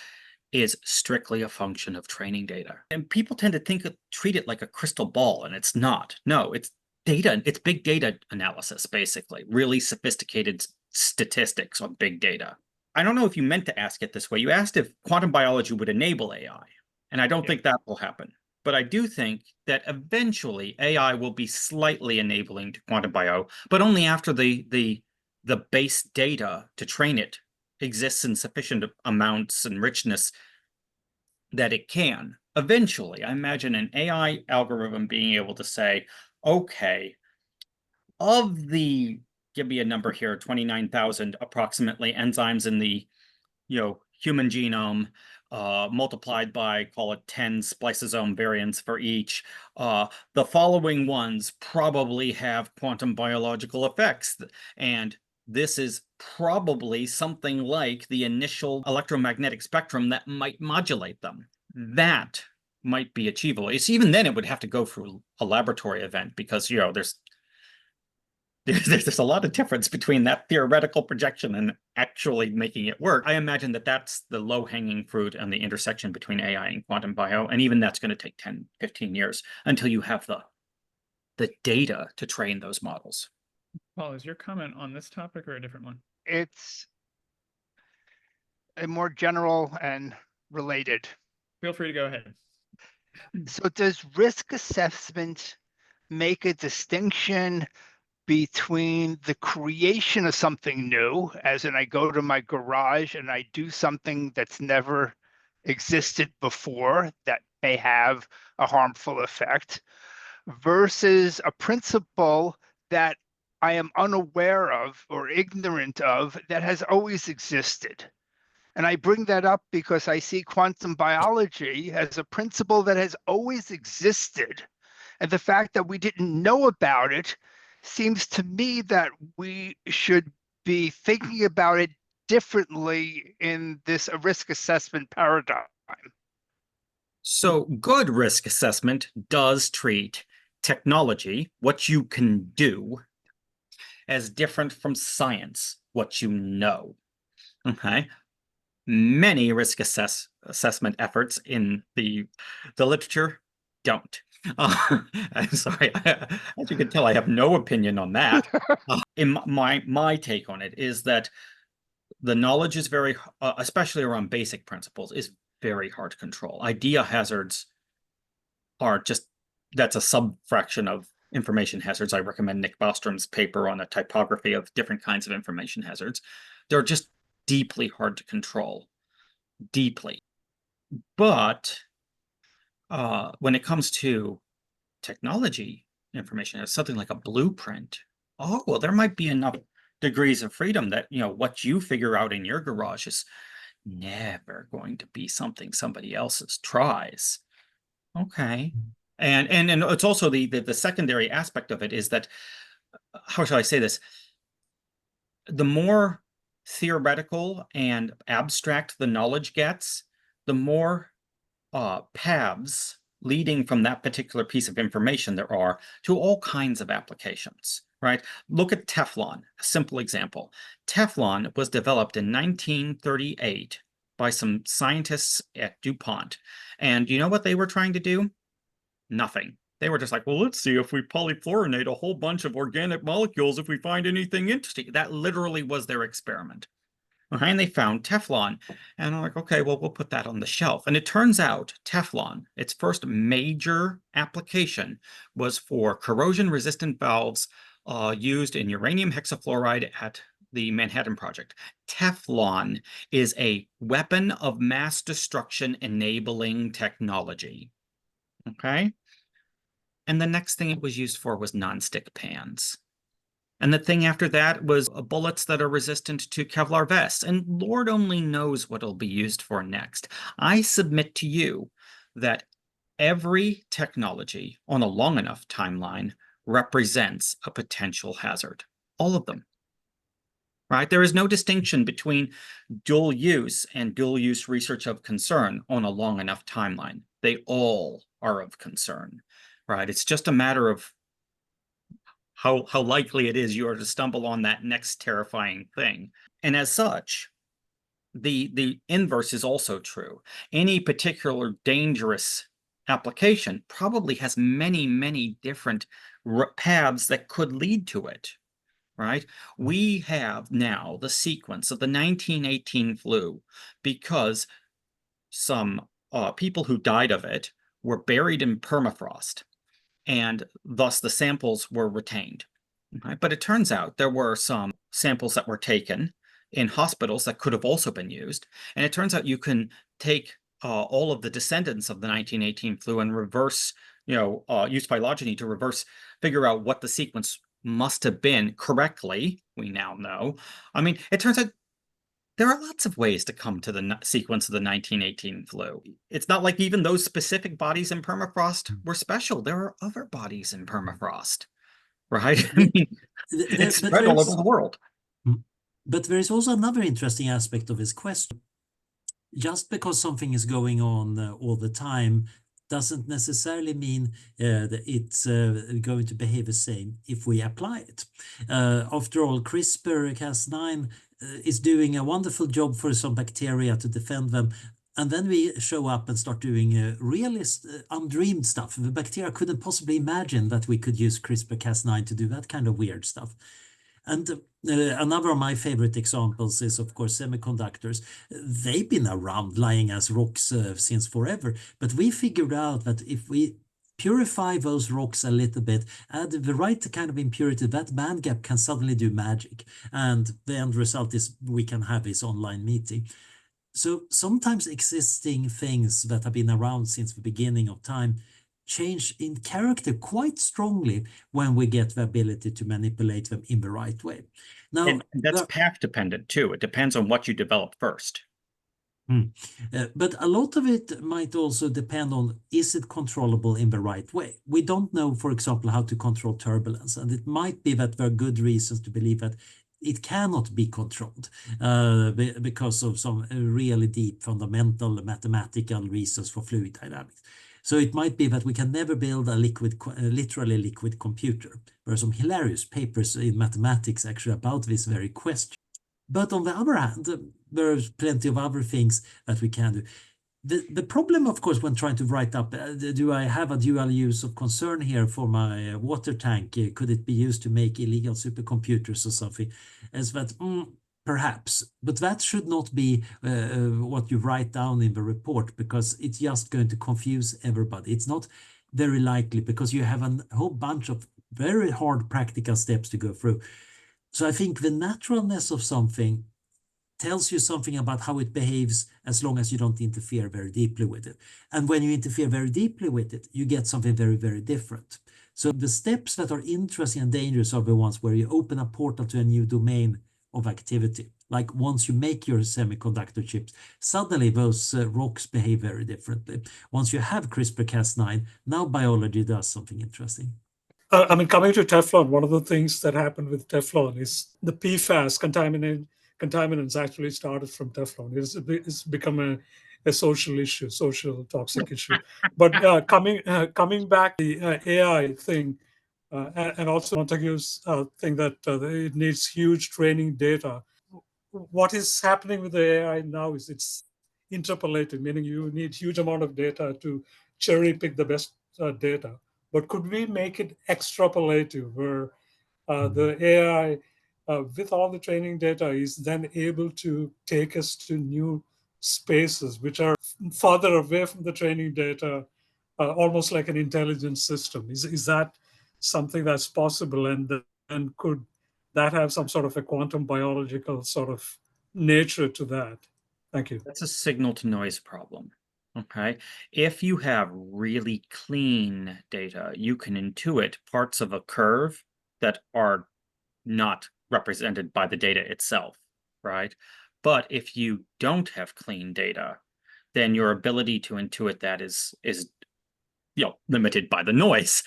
is strictly a function of training data. And people tend to treat it like a crystal ball, and it's not. No, it's data. It's big data analysis, basically. Really sophisticated statistics on big data. I don't know if you meant to ask it this way. You asked if quantum biology would enable AI, and I don't think that will happen. But I do think that eventually AI will be slightly enabling to quantum bio, but only after the base data to train it exists in sufficient amounts and richness that it can. Eventually, I imagine an AI algorithm being able to say, okay, of the, give me a number here, 29,000 approximately enzymes in the human genome, multiplied by, call it 10 spliceosome variants for each. The following ones probably have quantum biological effects. And this is probably something like the initial electromagnetic spectrum that might modulate them. That might be achievable. Even then, it would have to go through a laboratory event because, there's a lot of difference between that theoretical projection and actually making it work. I imagine that that's the low-hanging fruit and the intersection between AI and quantum bio. And even that's going to take 10, 15 years until you have the data to train those models. Paul, is your comment on this topic or a different one? It's a more general and related. Feel free to go ahead. So does risk assessment make a distinction between the creation of something new, as in I go to my garage and I do something that's never existed before that may have a harmful effect, versus a principle that I am unaware of or ignorant of that has always existed. And I bring that up because I see quantum biology as a principle that has always existed. And the fact that we didn't know about it seems to me that we should be thinking about it differently in this risk assessment paradigm. So good risk assessment does treat technology, what you can do, as different from science, what you know. Okay. Many risk assessment efforts in the literature don't. I'm sorry. As you can tell, I have no opinion on that. In my take on it is that the knowledge is very, especially around basic principles, is very hard to control. Idea hazards are just, that's a sub-fraction of information hazards. I recommend Nick Bostrom's paper on a typography of different kinds of information hazards. They're just deeply hard to control. Deeply. But when it comes to technology information, it's something like a blueprint. Oh, well, there might be enough degrees of freedom that, you know, what you figure out in your garage is never going to be something somebody else's tries. Okay. And it's also the secondary aspect of it is that, how shall I say this? The more theoretical and abstract the knowledge gets, the more paths leading from that particular piece of information there are to all kinds of applications, right? Look at Teflon, a simple example. Teflon was developed in 1938 by some scientists at DuPont. And you know what they were trying to do? Nothing. They were just like, well, let's see if we polyfluorinate a whole bunch of organic molecules if we find anything interesting. That literally was their experiment. Okay, and they found Teflon. And I'm like, okay, well, we'll put that on the shelf. And it turns out Teflon, its first major application was for corrosion-resistant valves used in uranium hexafluoride at the Manhattan Project. Teflon is a weapon of mass destruction enabling technology. Okay? And the next thing it was used for was nonstick pans. And the thing after that was bullets that are resistant to Kevlar vests. And Lord only knows what it'll be used for next. I submit to you that every technology on a long enough timeline represents a potential hazard. All of them. Right? There is no distinction between dual use and dual use research of concern on a long enough timeline. They all are of concern. Right? It's just a matter of how likely it is you are to stumble on that next terrifying thing. And as such, the inverse is also true. Any particular dangerous application probably has many, many different paths that could lead to it, right? We have now the sequence of the 1918 flu because some people who died of it were buried in permafrost, and thus the samples were retained. Right? But it turns out there were some samples that were taken in hospitals that could have also been used. And it turns out you can take all of the descendants of the 1918 flu and reverse, use phylogeny to figure out what the sequence must have been correctly, we now know. I mean, it turns out there are lots of ways to come to the sequence of the 1918 flu. It's not like even those specific bodies in permafrost were special. There are other bodies in permafrost, right? I mean, it's spread all over the world. But there is also another interesting aspect of his question. Just because something is going on all the time doesn't necessarily mean that it's going to behave the same if we apply it. After all, CRISPR-Cas9 is doing a wonderful job for some bacteria to defend them. And then we show up and start doing realist, undreamed stuff. The bacteria couldn't possibly imagine that we could use CRISPR-Cas9 to do that kind of weird stuff. And another of my favorite examples is, of course, semiconductors. They've been around lying as rocks since forever. But we figured out that if we purify those rocks a little bit, add the right kind of impurity, that band gap can suddenly do magic. And the end result is we can have this online meeting. So sometimes existing things that have been around since the beginning of time change in character quite strongly when we get the ability to manipulate them in the right way. Now, And that's path dependent too. It depends on what you develop first. But a lot of it might also depend on, is it controllable in the right way? We don't know, for example, how to control turbulence, and it might be that there are good reasons to believe that it cannot be controlled because of some really deep fundamental mathematical reasons for fluid dynamics. So it might be that we can never build a literally liquid computer. There are some hilarious papers in mathematics actually about this very question. But on the other hand, there's plenty of other things that we can do. The problem, of course, when trying to write up, do I have a dual use of concern here for my water tank? Could it be used to make illegal supercomputers or something? As that, perhaps, but that should not be what you write down in the report, because it's just going to confuse everybody. It's not very likely, because you have a whole bunch of very hard practical steps to go through. So I think the naturalness of something tells you something about how it behaves as long as you don't interfere very deeply with it. And when you interfere very deeply with it, you get something very, very different. So the steps that are interesting and dangerous are the ones where you open a portal to a new domain of activity. Like once you make your semiconductor chips, suddenly those rocks behave very differently. Once you have CRISPR-Cas9, now biology does something interesting. I mean, coming to Teflon, one of the things that happened with Teflon is the PFAS contaminants actually started from Teflon. It's become a social issue, social toxic issue. But coming back the AI thing, and also Montague's thing that it needs huge training data. What is happening with the AI now is it's interpolated, meaning you need huge amount of data to cherry pick the best data. But could we make it extrapolative, where the AI, with all the training data, is then able to take us to new spaces which are farther away from the training data, almost like an intelligence system? Is that something that's possible? And could that have some sort of a quantum biological sort of nature to that? Thank you. That's a signal to noise problem. Okay. If you have really clean data, you can intuit parts of a curve that are not represented by the data itself, right? But if you don't have clean data, then your ability to intuit that is limited by the noise.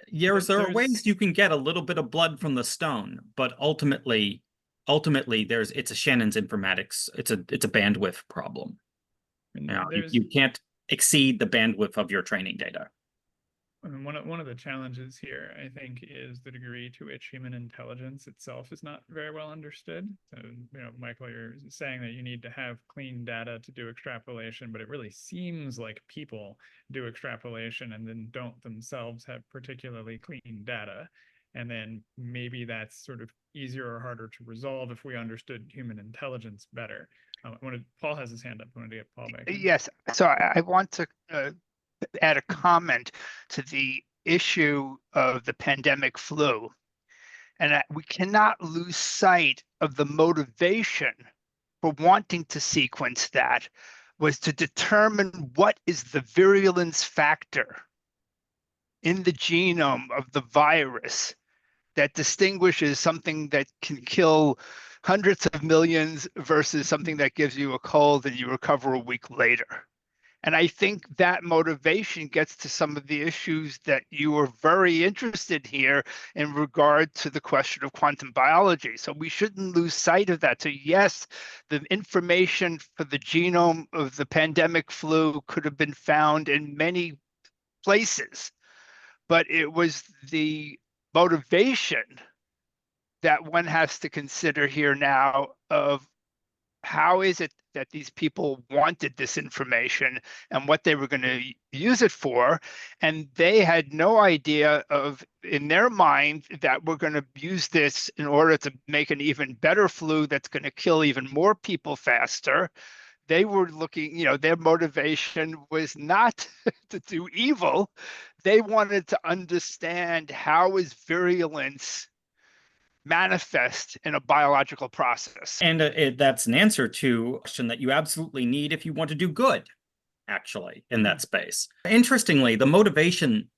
Yes, there are ways you can get a little bit of blood from the stone, but ultimately it's a Shannon's informatics. It's a bandwidth problem. You can't exceed the bandwidth of your training data. And one of the challenges here, I think, is the degree to which human intelligence itself is not very well understood. So, Michael, you're saying that you need to have clean data to do extrapolation, but it really seems like people do extrapolation and then don't themselves have particularly clean data. And then maybe that's sort of easier or harder to resolve if we understood human intelligence better. Paul has his hand up. I wanted to get Paul back in. Yes, so I want to add a comment to the issue of the pandemic flu. And we cannot lose sight of the motivation for wanting to sequence that was to determine what is the virulence factor in the genome of the virus that distinguishes something that can kill hundreds of millions versus something that gives you a cold and you recover a week later. And I think that motivation gets to some of the issues that you are very interested here in regard to the question of quantum biology. So we shouldn't lose sight of that. So yes, the information for the genome of the pandemic flu could have been found in many places, but it was the motivation that one has to consider here now of how is it that these people wanted this information and what they were going to use it for. And they had no idea of, in their mind, that we're going to use this in order to make an even better flu that's going to kill even more people faster. They were looking, their motivation was not to do evil. They wanted to understand how is virulence manifest in a biological process. And that's an answer to a question that you absolutely need if you want to do good. actually, in that space. Interestingly, the motivation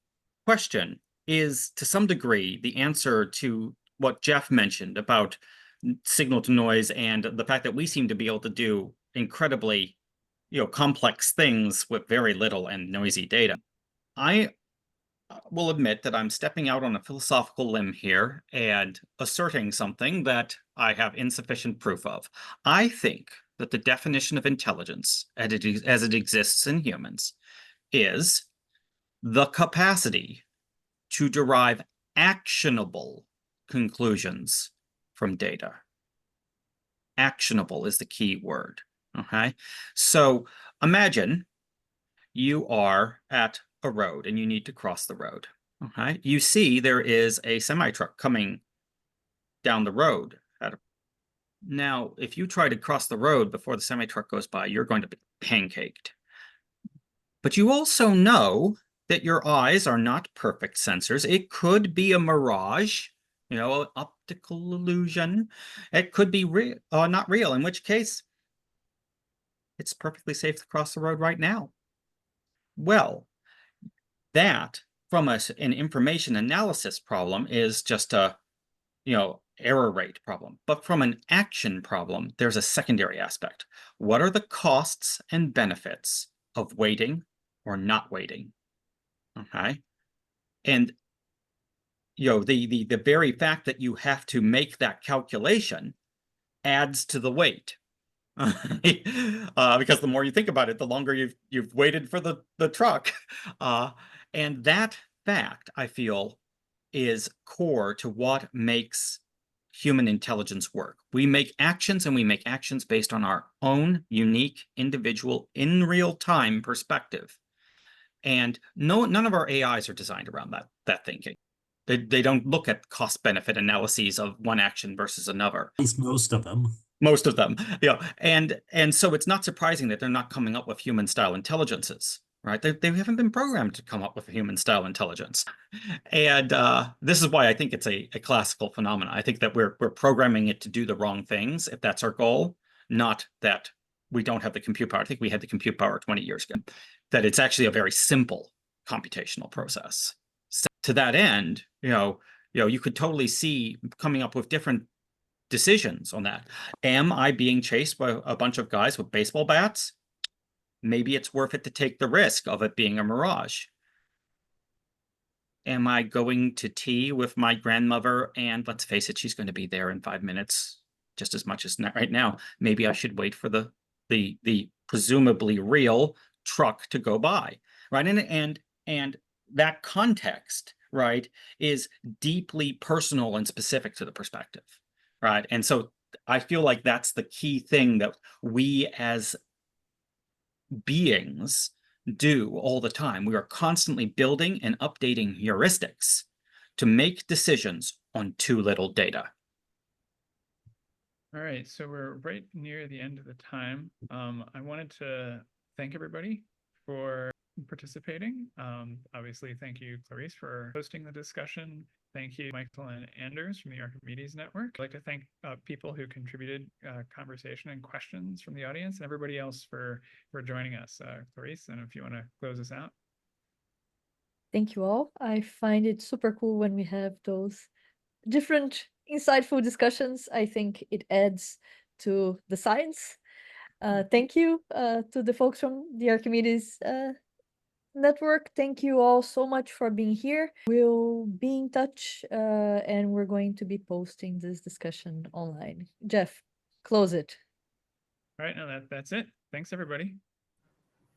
question is, to some degree, the answer to what Geoff mentioned about signal to noise and the fact that we seem to be able to do incredibly, complex things with very little and noisy data. I will admit that I'm stepping out on a philosophical limb here and asserting something that I have insufficient proof of. I think that the definition of intelligence, as it exists in humans, is the capacity to derive actionable conclusions from data. Actionable is the key word, okay? So imagine you are at a road and you need to cross the road, okay? You see there is a semi-truck coming down the road. Now, if you try to cross the road before the semi-truck goes by, you're going to be pancaked. But you also know that your eyes are not perfect sensors. It could be a mirage, an optical illusion. It could be not real, in which case it's perfectly safe to cross the road right now. Well, that from an information analysis problem is just a, error rate problem. But from an action problem, there's a secondary aspect. What are the costs and benefits of waiting or not waiting? Okay. And the very fact that you have to make that calculation adds to the wait. Because the more you think about it, the longer you've waited for the truck. And that fact, I feel, is core to what makes human intelligence work. We make actions, and we make actions based on our own unique, individual, in real time perspective. And none of our AIs are designed around that thinking. They don't look at cost-benefit analyses of one action versus another. At least most of them. Most of them, and so it's not surprising that they're not coming up with human-style intelligences, right? They haven't been programmed to come up with a human-style intelligence, and this is why I think it's a classical phenomenon. I think that we're programming it to do the wrong things, if that's our goal, not that we don't have the compute power. I think we had the compute power 20 years ago. That it's actually a very simple computational process. So to that end, you could totally see coming up with different decisions on that. Am I being chased by a bunch of guys with baseball bats? Maybe it's worth it to take the risk of it being a mirage. Am I going to tea with my grandmother? And let's face it, she's going to be there in 5 minutes, just as much as right now. Maybe I should wait for the presumably real truck to go by, right? And that context, right, is deeply personal and specific to the perspective. Right. And so I feel like that's the key thing that we as beings do all the time. We are constantly building and updating heuristics to make decisions on too little data. All right, so we're right near the end of the time. I wanted to thank everybody for participating. Obviously, thank you, Clarice, for hosting the discussion. Thank you, Michael and Anders from the Archimedes Network. I'd like to thank people who contributed conversation and questions from the audience, and everybody else for joining us. Clarice, and if you want to close us out. Thank you all. I find it super cool when we have those different insightful discussions. I think it adds to the science. Thank you to the folks from the Archimedes Network. Thank you all so much for being here. We'll be in touch and we're going to be posting this discussion online. Geoff, close it. All right, no, that's it. Thanks, everybody.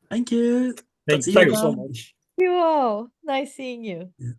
Thank you. Thank See you you so then. much. You all. Nice seeing you. Yeah.